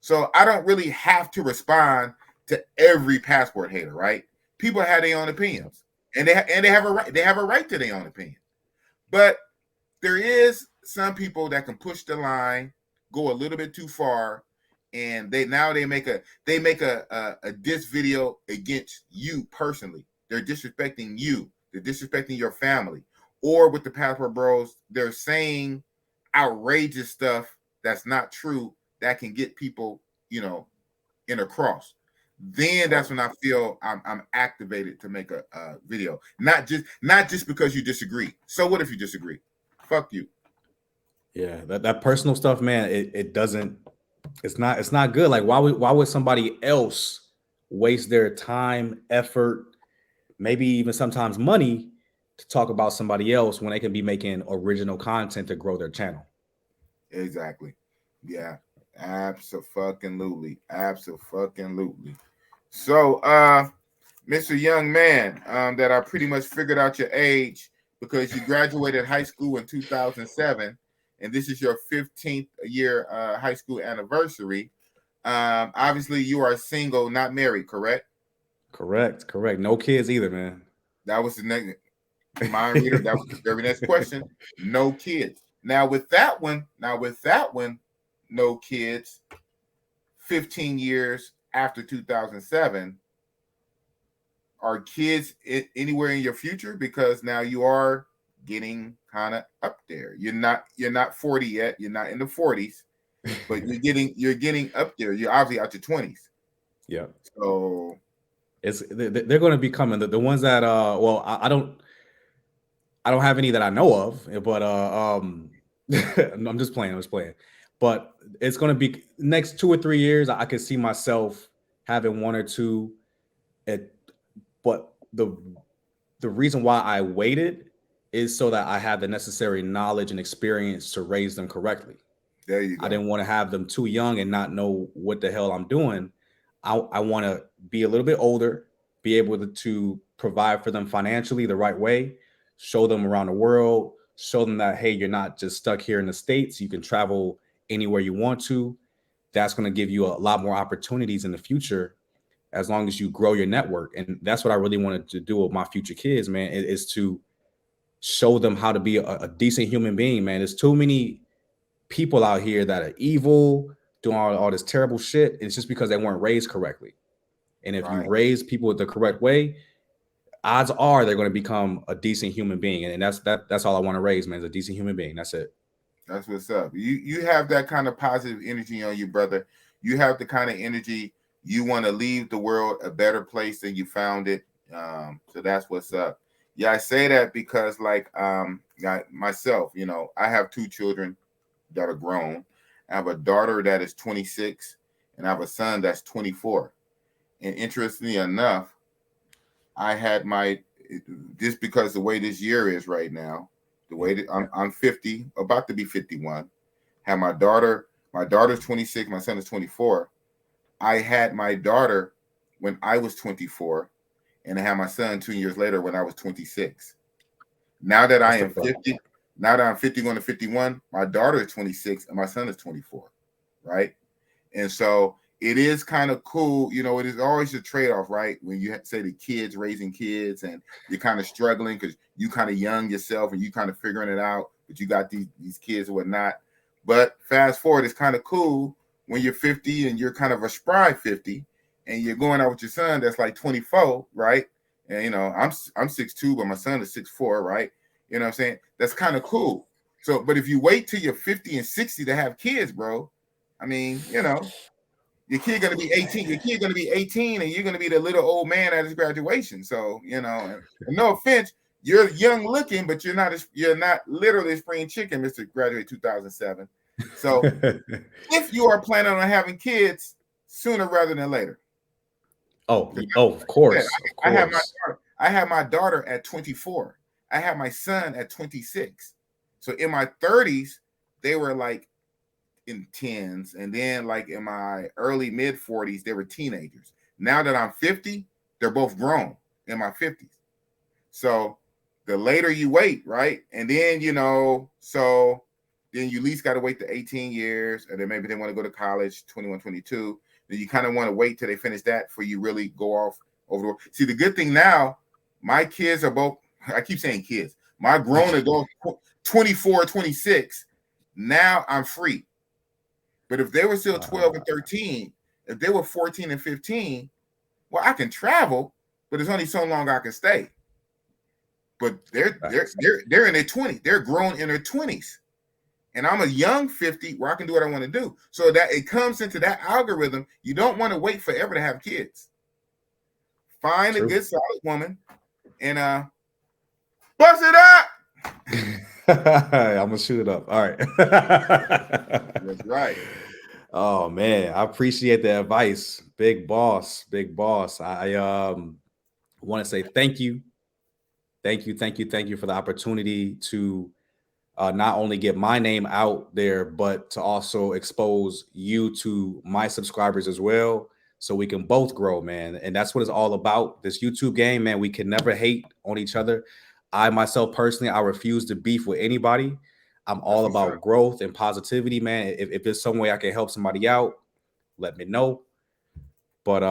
So I don't really have to respond to every passport hater, right? People have their own opinions, and they have a right. They have a right to their own opinion. But there is some people that can push the line, go a little bit too far, and they make a diss video against you personally. They're disrespecting you. They're disrespecting your family. Or with the Passport Bros, they're saying outrageous stuff that's not true that can get people, in a cross. Then that's when I feel I'm activated to make a video. Not just because you disagree. So what if you disagree? Fuck you. Yeah, that personal stuff, man, it's not good. Like, why would somebody else waste their time, effort, maybe even sometimes money to talk about somebody else when they can be making original content to grow their channel? Exactly. Yeah. Absolutely. So, Mr. Young Man, that I pretty much figured out your age because you graduated high school in 2007, and this is your 15th year high school anniversary. Obviously, you are single, not married, correct? Correct. No kids either, man. That was the next mind reader. That was the very next question. No kids. Now with that one, no kids. 15 years after 2007. Are kids anywhere in your future? Because now you are getting kind of up there. You're not 40 yet. You're not in the 40s, but you're getting up there. You're obviously out your 20s. Yeah. So they're going to be coming. The ones that well, I don't have any that I know of, but I'm just playing. But it's going to be next 2 or 3 years. I could see myself having one or two. But the reason why I waited is so that I have the necessary knowledge and experience to raise them correctly. There you go. I didn't want to have them too young and not know what the hell I'm doing. I want to be a little bit older, be able to provide for them financially the right way, show them around the world, show them that, hey, you're not just stuck here in the States. You can travel anywhere you want to. That's going to give you a lot more opportunities in the future as long as you grow your network. And that's what I really wanted to do with my future kids, man, is to show them how to be a decent human being, man. There's too many people out here that are evil, doing all this terrible shit. It's just because they weren't raised correctly. And if you raise people the correct way, odds are they're going to become a decent human being. And that's all I want to raise, man, is a decent human being. That's it. That's what's up. You have that kind of positive energy on you, brother. You have the kind of energy you want to leave the world a better place than you found it. So that's what's up. Yeah, I say that because myself, I have 2 children that are grown. I have a daughter that is 26 and I have a son that's 24. And interestingly enough, I had just because the way this year is right now, the way that I'm 50, about to be 51, have my daughter's 26, my son is 24. I had my daughter when I was 24, and I had my son 2 years later when I was 26. Now that I am 50, going to 51, my daughter is 26 and my son is 24, right? And so it is kind of cool. It is always a trade-off, right? When you say the kids raising kids and you're kind of struggling because you kind of young yourself and you kind of figuring it out, but you got these kids and whatnot. But fast forward, it's kind of cool when you're 50 and you're kind of a spry 50 and you're going out with your son that's like 24, right? And I'm 6'2", but my son is 6'4", right? You know what I'm saying? That's kind of cool. So, but if you wait till you're 50 and 60 to have kids, bro, I mean, your kid gonna be 18. Your kid gonna be 18, and you're gonna be the little old man at his graduation. So, and no offense, you're young looking, but you're not literally spring chicken, Mr. Graduate 2007. So if you are planning on having kids, sooner rather than later. Oh, of course. I have my daughter at 24. I have my son at 26. So in my 30s, they were like in 10s, and then like in my early mid 40s, they were teenagers. Now that I'm 50, they're both grown in my 50s. So the later you wait, right? And then then you at least got to wait the 18 years, and then maybe they want to go to college, 21, 22. then you kind of want to wait till they finish that before you really go off over the. See, the good thing now, my kids are both. I keep saying kids. My grown adults, 24, 26. Now I'm free. But if they were still 12 and 13, if they were 14 and 15, well, I can travel, but it's only so long I can stay. But they're in their 20s. They're grown in their 20s. And I'm a young 50 where I can do what I want to do. So that it comes into that algorithm. You don't want to wait forever to have kids. Find a good solid woman and bust it up. I'm gonna shoot it up. All right. That's right. Oh man, I appreciate the advice. Big boss. I want to say thank you for the opportunity to not only get my name out there, but to also expose you to my subscribers as well, so we can both grow, man. And that's what it's all about. This YouTube game, man, we can never hate on each other. I myself personally, I refuse to beef with anybody. I'm all about growth and positivity, man. If there's some way I can help somebody out, let me know. But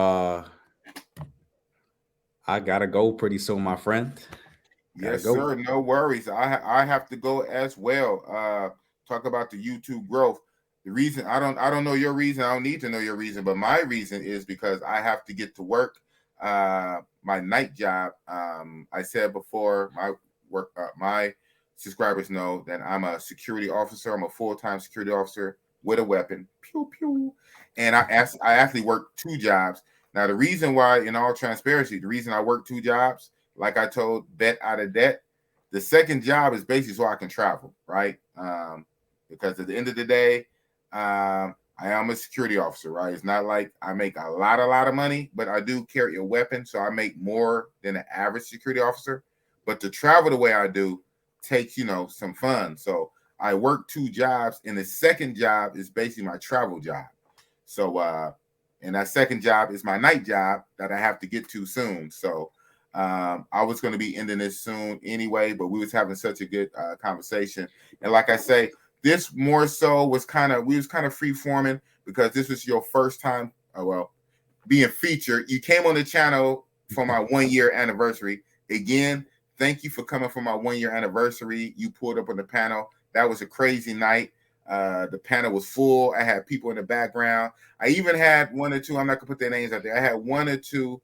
I gotta go pretty soon, my friend. Yes, sir. No worries. I have to go as well. Talk about the YouTube growth. The reason I don't know your reason. I don't need to know your reason, but my reason is because I have to get to work. My night job. I said before, my work. My subscribers know that I'm a security officer. I'm a full-time security officer with a weapon. Pew pew. And I actually work 2 jobs. Now the reason why, in all transparency, the reason I work 2 jobs, like I told Bet Out of Debt, the second job is basically so I can travel, right? Because at the end of the day, I am a security officer, right? It's not like I make a lot of money, but I do carry a weapon, so I make more than an average security officer. But to travel the way I do takes, some fun. So I work 2 jobs, and the second job is basically my travel job. So, and that second job is my night job that I have to get to soon. So, I was going to be ending this soon anyway, but we was having such a good conversation. And like I say, this more so was we was kind of free forming because this was your first time, being featured. You came on the channel for my 1-year anniversary. Again, thank you for coming for my 1-year anniversary. You pulled up on the panel. That was a crazy night. The panel was full. I had people in the background. I even had 1 or 2, I'm not gonna put their names out there. I had 1 or 2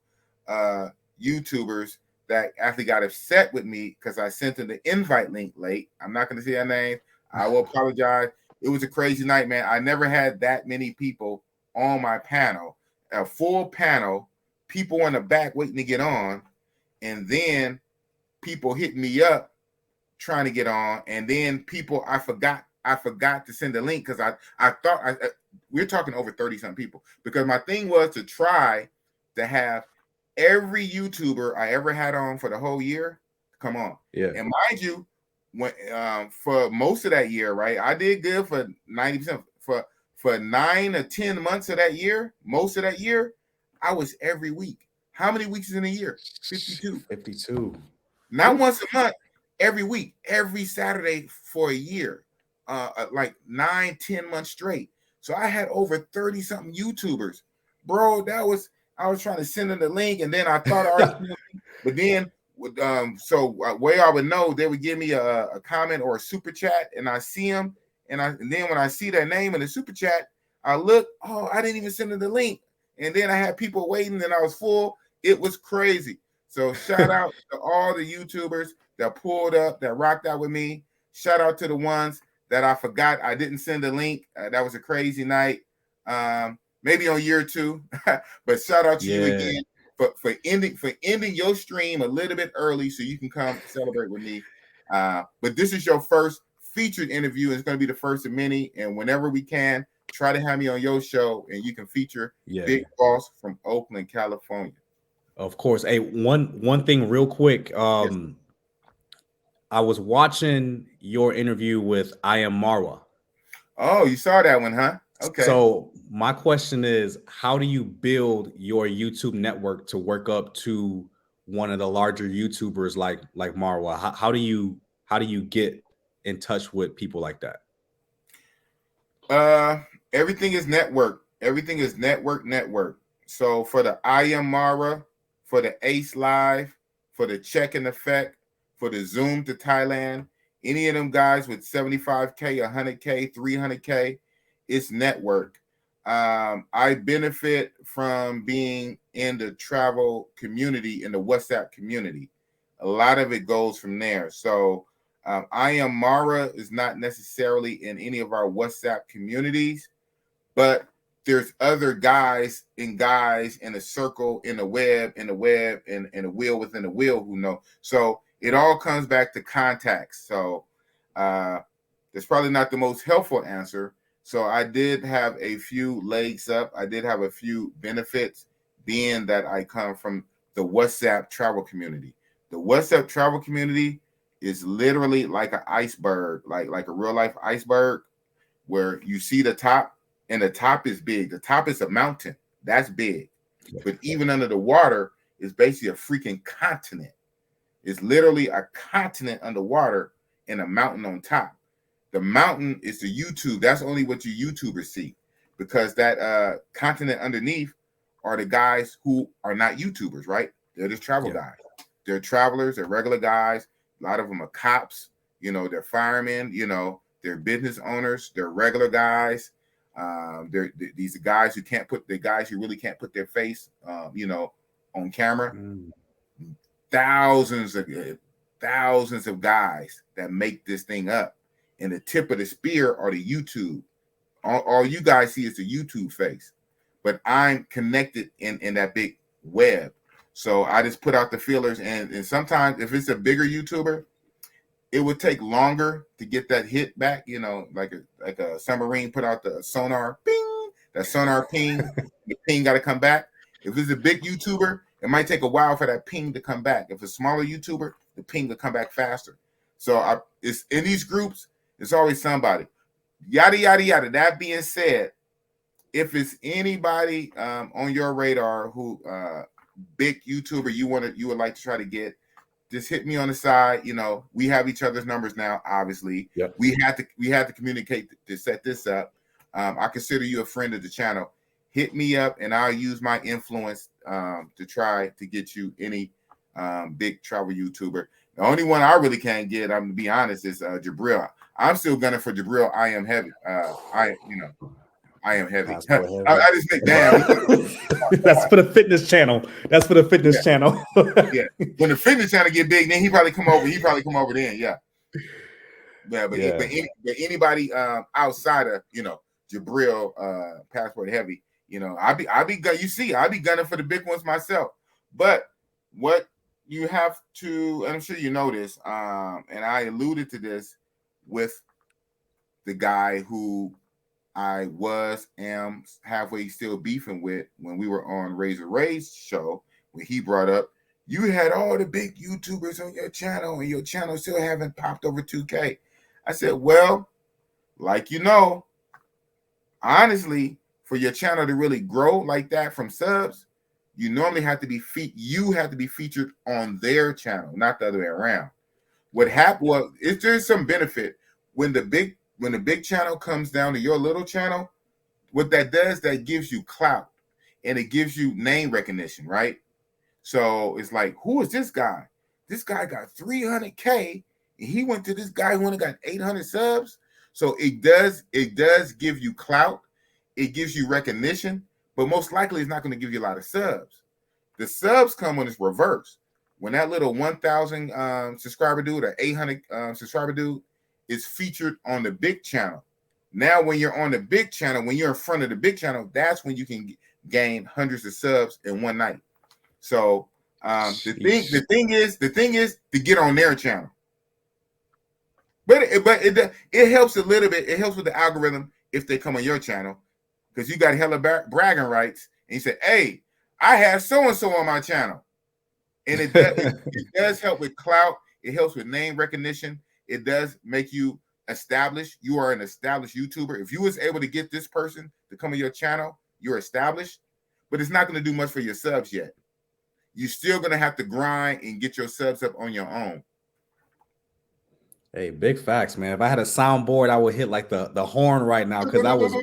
YouTubers that actually got upset with me because I sent them the invite link late. I'm not going to say their name. I will apologize. It was a crazy night, man. I never had that many people on my panel, a full panel, people in the back waiting to get on, and then people hitting me up trying to get on, and then people I forgot to send a link because I thought we're talking over 30-something people, because my thing was to try to have every YouTuber I ever had on for the whole year come on. Yeah. And mind you, when for most of that year, right, I did good for 90%. For 9 or 10 months of that year, most of that year, I was every week. How many weeks is in a year? 52. Not once a month, every week, every Saturday for a year, like 9-10 months straight. So I had over 30-something YouTubers, bro. I was trying to send them the link, and then I thought I already, but then way I would know, they would give me a comment or a super chat, and I see them, and then when I see their name in the super chat, I look, oh, I didn't even send them the link, and then I had people waiting, and I was full. It was crazy. So shout out to all the YouTubers that pulled up, that rocked out with me. Shout out to the ones that I forgot I didn't send a link. That was a crazy night. Maybe on year 2, but shout out to you again for ending your stream a little bit early so you can come celebrate with me. But this is your first featured interview, and it's going to be the first of many. And whenever we can, try to have me on your show, and you can feature Big Boss from Oakland, California. Of course. Hey, one thing real quick. Yes. I was watching your interview with I Am Marwa. Oh, you saw that one, huh? Okay. So my question is, how do you build your YouTube network to work up to one of the larger YouTubers like Marwa? How do you get in touch with people like that? Everything is network. Everything is network. So for the I Am Mara, for the Ace Live, for the Check in Effect, for the Zoom to Thailand, any of them guys with 75K, 100K, 300K, it's network. I benefit from being in the travel community, in the WhatsApp community. A lot of it goes from there. So I Am Mara is not necessarily in any of our WhatsApp communities, but there's other guys in a circle, in the web, and a wheel within a wheel who know. So it all comes back to contacts. So that's probably not the most helpful answer. So I did have a few legs up. I did have a few benefits, being that I come from the WhatsApp travel community. The WhatsApp travel community is literally like an iceberg, like a real life iceberg, where you see the top, and the top is big. The top is a mountain. That's big. But even under the water is basically a freaking continent. It's literally a continent underwater and a mountain on top. The mountain is the YouTube. That's only what you YouTubers see, because that continent underneath are the guys who are not YouTubers, right? They're just travel guys. They're travelers. They're regular guys. A lot of them are cops. You know, they're firemen. You know, they're business owners. They're regular guys. These are guys who can't put, the guys who really can't put their face, you know, on camera. Thousands of guys that make this thing up, and the tip of the spear are the YouTube. All you guys see is the YouTube face, but I'm connected in that big web. So I just put out the feelers, and sometimes if it's a bigger YouTuber, it would take longer to get that hit back, you know, like a submarine put out the sonar, ping, that sonar ping, the ping got to come back. If it's a big YouTuber, it might take a while for that ping to come back. If it's a smaller YouTuber, the ping will come back faster. So it's in these groups, it's always somebody. Yada, yada, yada. That being said, if it's anybody on your radar who big YouTuber you would like to try to get, just hit me on the side. You know, we have each other's numbers now. Obviously, we had to communicate to set this up. I consider you a friend of the channel. Hit me up, and I'll use my influence to try to get you any big travel YouTuber. The only one I really can't get, I'm to be honest, is Jabril. I'm still gunning for Jabril. I am heavy. I am heavy. I just think, damn. That's for the fitness channel. That's for the fitness channel. Yeah. When the fitness channel get big, then he probably come over. Then. Yeah. But anybody outside of, you know, Jabril, Passport Heavy, you know, I'll be gunning for the big ones myself. But what you have to, and I'm sure you know this, and I alluded to this with the guy who I am halfway still beefing with when we were on Razor Ray's show, when he brought up, you had all the big YouTubers on your channel and your channel still haven't popped over 2K. I said, well, like, you know, honestly, for your channel to really grow like that from subs, you normally have to be featured on their channel, not the other way around. What happened was, there's some benefit when the big channel comes down to your little channel. What that does, that gives you clout, and it gives you name recognition, right? So it's like, who is this guy? This guy got 300K, and he went to this guy who only got 800 subs. So it does give you clout. It gives you recognition, but most likely it's not going to give you a lot of subs. The subs come when it's reversed. When that little 1,000 subscriber dude or 800 subscriber dude is featured on the big channel. Now, when you're on the big channel, when you're in front of the big channel, that's when you can gain hundreds of subs in one night. So the thing is to get on their channel. But it helps a little bit. It helps with the algorithm if they come on your channel, because you got hella bragging rights, and you say, "Hey, I have so and so on my channel," and it does help with clout. It helps with name recognition. It does make you established. You are an established YouTuber. If you was able to get this person to come on your channel, you're established. But it's not going to do much for your subs yet. You're still going to have to grind and get your subs up on your own. Hey, big facts, man. If I had a soundboard, I would hit like the horn right now, because that was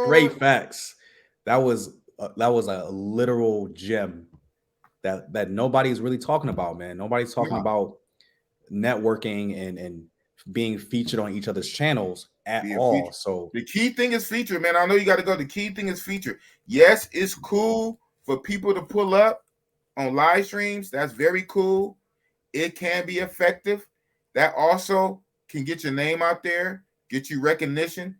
great facts. that was a literal gem that nobody's really talking about, man. Nobody's talking about networking and being featured on each other's channels at all. So the key thing is feature, man. I know you got to go. The key thing is feature. Yes, it's cool for people to pull up on live streams. That's very cool. It can be effective. That also can get your name out there, get you recognition.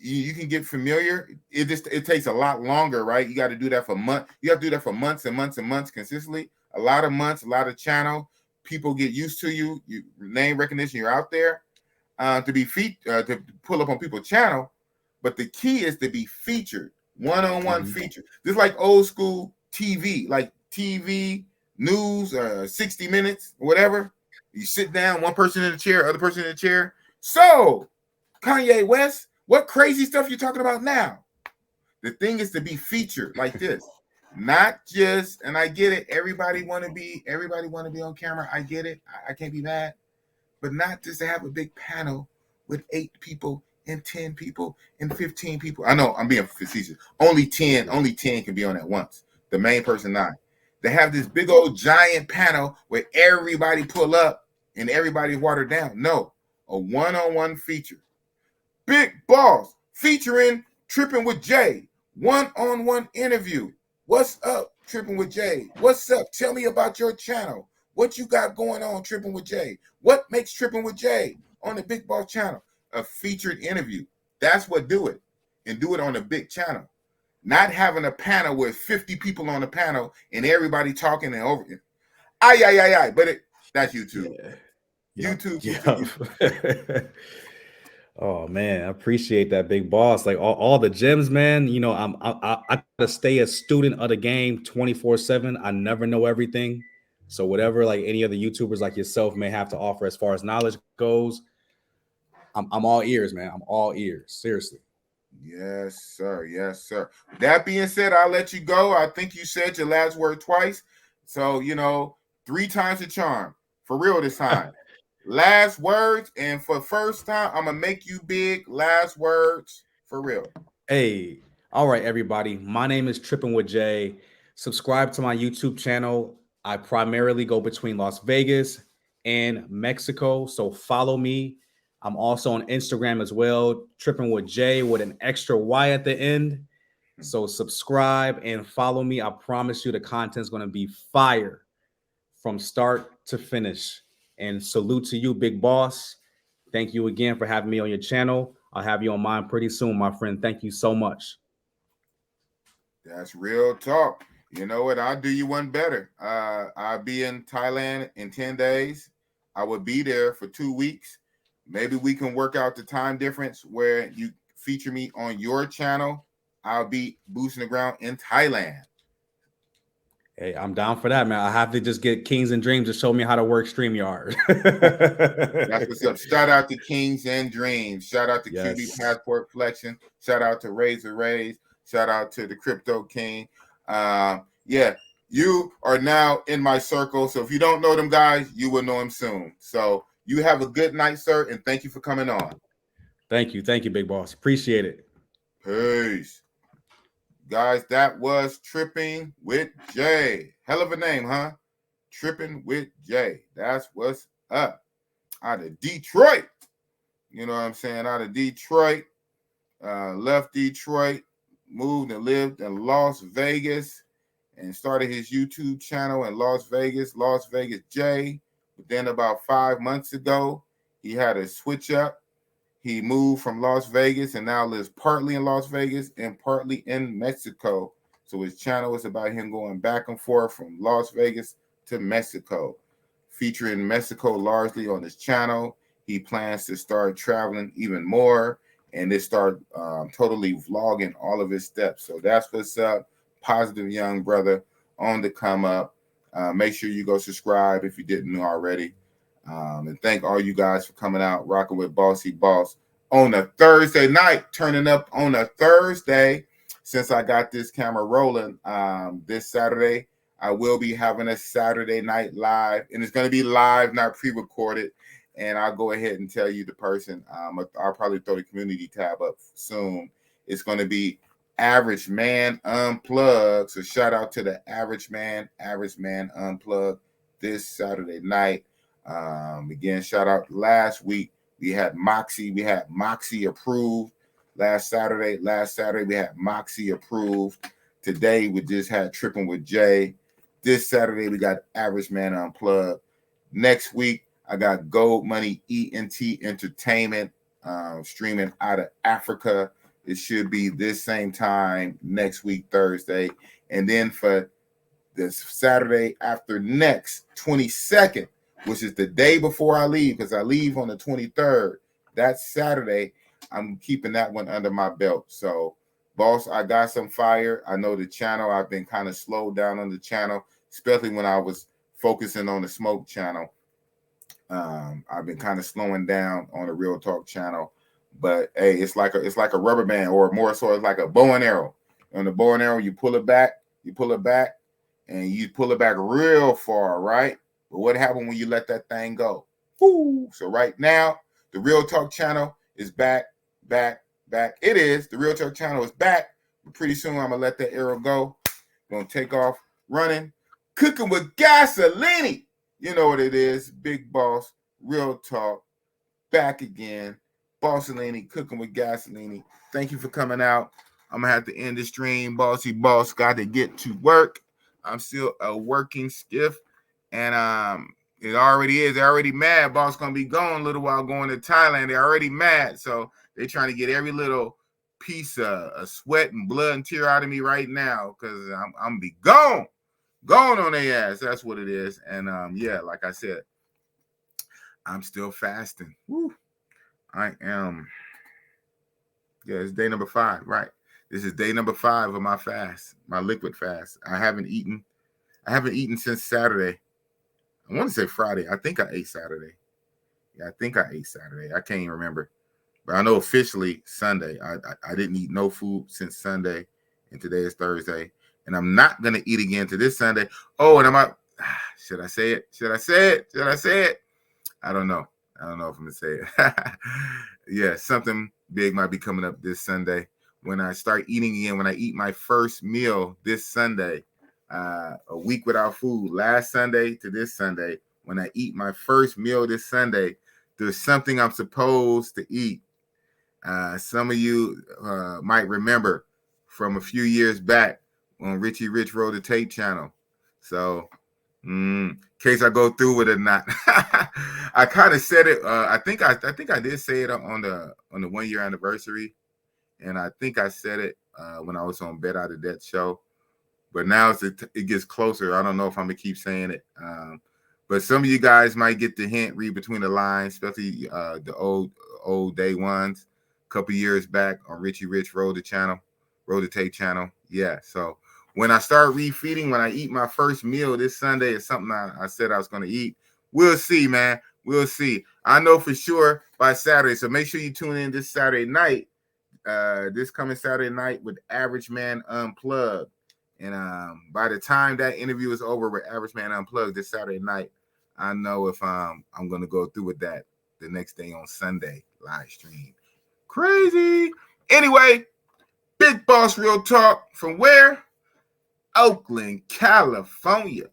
You can get familiar. It takes a lot longer, right? You got to do that for months. You have to do that for months and months and months consistently. A lot of months, a lot of channel. People get used to you. You name recognition. You're out there to be to pull up on people's channel. But the key is to be featured, one-on-one featured. This is like old school TV, like TV news, 60 Minutes, whatever. You sit down, one person in the chair, other person in the chair. So, Kanye West, what crazy stuff you're talking about now? The thing is to be featured like this, not just. And I get it. Everybody want to be on camera. I get it. I can't be mad, but not just to have a big panel with 8 people and 10 people and 15 people. I know I'm being facetious. Only 10 can be on at once. The main person 9. They have this big old giant panel where everybody pull up and everybody watered down. No, a one-on-one feature. Big Boss featuring Tripping with Jay. One-on-one interview. What's up, Tripping with Jay? What's up? Tell me about your channel. What you got going on, Tripping with Jay? What makes Tripping with Jay on the Big Boss channel? A featured interview. That's what do it. And do it on a big channel. Not having a panel with 50 people on the panel and everybody talking and over it. But that's YouTube. Yeah. YouTube. Oh man, I appreciate that, Big Boss. Like all the gems, man. You know, I gotta stay a student of the game 24/7. I never know everything. So whatever like any other YouTubers like yourself may have to offer as far as knowledge goes, I'm all ears, man. I'm all ears. Seriously. Yes, sir. Yes, sir. That being said, I'll let you go. I think you said your last word twice. So, 3 times the charm. For real this time. Last words. And for first time, I'm going to make you big. Last words. For real. Hey, all right, everybody. My name is Tripping with Jay. Subscribe to my YouTube channel. I primarily go between Las Vegas and Mexico. So follow me. I'm also on Instagram as well, Tripping with Jay with an extra Y at the end. So subscribe and follow me. I promise you the content's going to be fire from start to finish. And salute to you, Big Boss. Thank you again for having me on your channel. I'll have you on mine pretty soon, my friend. Thank you so much. That's real talk. You know what? I'll do you one better. I'll be in Thailand in 10 days. I will be there for 2 weeks. Maybe we can work out the time difference where you feature me on your channel. I'll be boosting the ground in Thailand. Hey, I'm down for that, man. I have to just get Kings and Dreams to show me how to work StreamYard. That's what's up. Shout out to Kings and Dreams. Shout out to QB Passport Flexion. Shout out to Razor Rays. Shout out to the Crypto King. Yeah, you are now in my circle. So if you don't know them guys, you will know them soon. So you have a good night, sir, and thank you for coming on. Thank you. Thank you, Big Boss. Appreciate it. Peace. Guys, that was Tripping with Jay. Hell of a name, huh? Tripping with Jay. That's what's up. Out of Detroit. You know what I'm saying? Out of Detroit. Left Detroit. Moved and lived in Las Vegas. And started his YouTube channel in Las Vegas Jay. But then about 5 months ago, he had a switch up. He moved from Las Vegas and now lives partly in Las Vegas and partly in Mexico. So his channel is about him going back and forth from Las Vegas to Mexico, featuring Mexico largely on his channel. He plans to start traveling even more and to start totally vlogging all of his steps. So that's what's up. Positive young brother on the come up. Make sure you go subscribe if you didn't know already. And thank all you guys for coming out, rocking with Bossy Boss on a Thursday night, turning up on a Thursday. Since I got this camera rolling this Saturday, I will be having a Saturday night live, and it's going to be live, not pre-recorded. And I'll go ahead and tell you the person. I'll probably throw the community tab up soon. It's going to be Average Man Unplugged. So shout out to the Average Man Unplugged this Saturday night. Again, shout out last week. We had Moxie approved last Saturday. Last Saturday we had Moxie approved. Today we just had Tripping with Jay. This Saturday we got Average Man Unplugged. Next week I got Gold Money ENT Entertainment streaming out of Africa. It should be this same time next week, Thursday. And then for this Saturday after next, 22nd, which is the day before I leave, because I leave on the 23rd. That Saturday, I'm keeping that one under my belt. So, boss, I got some fire. I know the channel, I've been kind of slowed down on the channel, especially when I was focusing on the Smoke channel. I've been kind of slowing down on the Real Talk channel. But hey, it's like a rubber band, or more so it's like a bow and arrow. On the bow and arrow, you pull it back, and you pull it back real far, right? But what happened when you let that thing go? Woo! So right now, the Real Talk channel is back. It is. The Real Talk channel is back. But pretty soon I'm gonna let that arrow go. Gonna take off running, cooking with gasoline. You know what it is, Big Boss, Real Talk, back again. Bossolini, cooking with gasoline. Thank you for coming out. I'm gonna have to end the stream. Bossy boss got to get to work. I'm still a working stiff, and it already is. They're already mad. Boss gonna be gone a little while going to Thailand. They're already mad, so they're trying to get every little piece of sweat and blood and tear out of me right now, because I'm gonna be gone on their ass. That's what it is. And yeah, like I said, I'm still fasting. Woo. I am. Yeah, it's day number 5, right? This is day number 5 of my fast, my liquid fast. I haven't eaten since Saturday. I want to say Friday. I think I ate Saturday. Yeah, I think I ate Saturday. I can't even remember. But I know officially Sunday. I didn't eat no food since Sunday, and today is Thursday. And I'm not going to eat again to this Sunday. Oh, and should I say it? I don't know. I don't know if I'm going to say it. Yeah, something big might be coming up this Sunday when I start eating again, when I eat my first meal this Sunday, a week without food, last Sunday to this Sunday. When I eat my first meal this Sunday, there's something I'm supposed to eat. Some of you might remember from a few years back on Richie Rich Roll the Tape channel. So, in case I go through with it or not, I kind of said it. I think I did say it on the 1 year anniversary, and I think I said it when I was on Bet Out of Debt show. But now it gets closer. I don't know if I'm gonna keep saying it. But some of you guys might get the hint, read between the lines, especially the old day ones, a couple years back on Richie Rich Roll the Tape channel. Yeah, so when I start refeeding, when I eat my first meal this Sunday, is something I said I was going to eat. We'll see, man. We'll see. I know for sure by Saturday. So make sure you tune in this Saturday night, this coming Saturday night with Average Man Unplugged. And by the time that interview is over with Average Man Unplugged this Saturday night, I know if I'm going to go through with that the next day on Sunday live stream. Crazy. Anyway, Big Boss Real Talk from where? Oakland, California.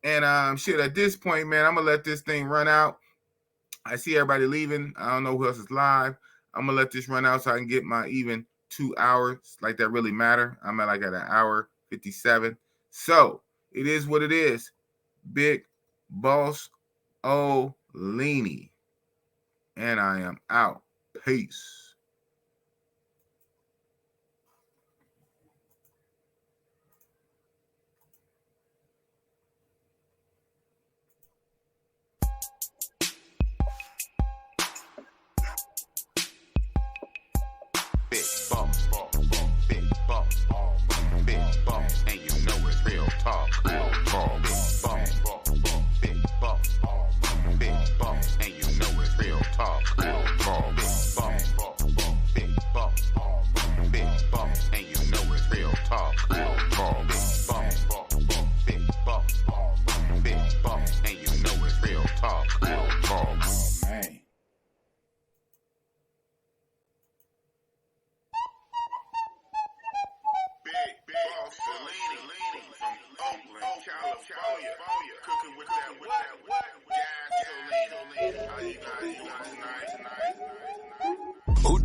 And shit, at this point, man, I'm gonna let this thing run out. I see everybody leaving. I don't know who else is live. I'm gonna let this run out so I can get my even 2 hours. Like that really matter. I'm at an hour 57. So it is what it is. Big Boss Olini. And I am out. Peace. Big boss, big boss, big boss, and you know it. Real talk, real talk. Big boss, big boss, and you know it. Real talk, real talk. Big boss, big boss, and you know it. Real talk, real talk. Big boss, big boss, and you know it. Real talk, real talk. Man.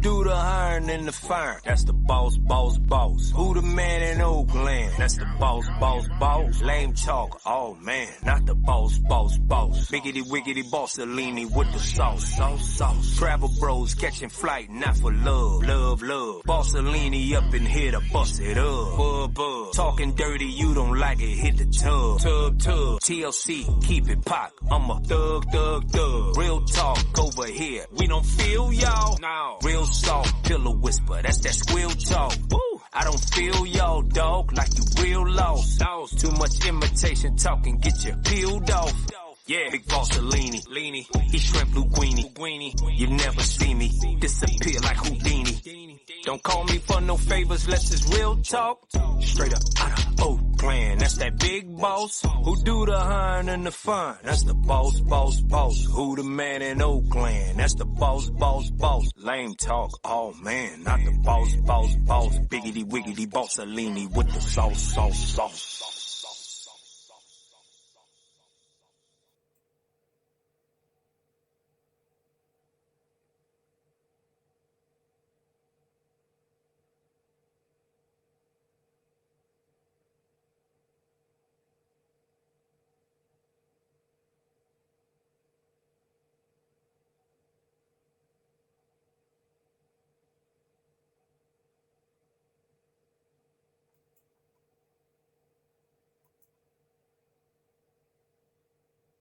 do the hiring and the firing? That's the boss, boss, boss. Who the man in Oakland? That's the boss, boss, boss. Lame talk, oh man, not the boss, boss, boss. Biggity, wiggity, Bossalini with the sauce, sauce, sauce. Travel bros catching flight, not for love, love, love. Bossalini up in here to bust it up, bub, bub. Talking dirty, you don't like it, hit the tub, tub, tub. TLC, keep it pop, I'm a thug, thug, thug. Real talk over here, we don't feel y'all, no. Real soft, pillow whisper, that's that squeal talk. Woo. I don't feel y'all, dog, like you real lost. Too much imitation talking, get you peeled off. Yeah, big Bossalini, Leany, he shrimp linguine. You never see me disappear like Houdini. Don't call me for no favors, less it's real talk. Straight up out of Oakland, that's that big boss. Who do the hiring and the fun? That's the boss, boss, boss. Who the man in Oakland? That's the boss, boss, boss. Lame talk, oh man, not the boss, boss, boss. Biggity, wiggity, Bossalini with the sauce, sauce, sauce.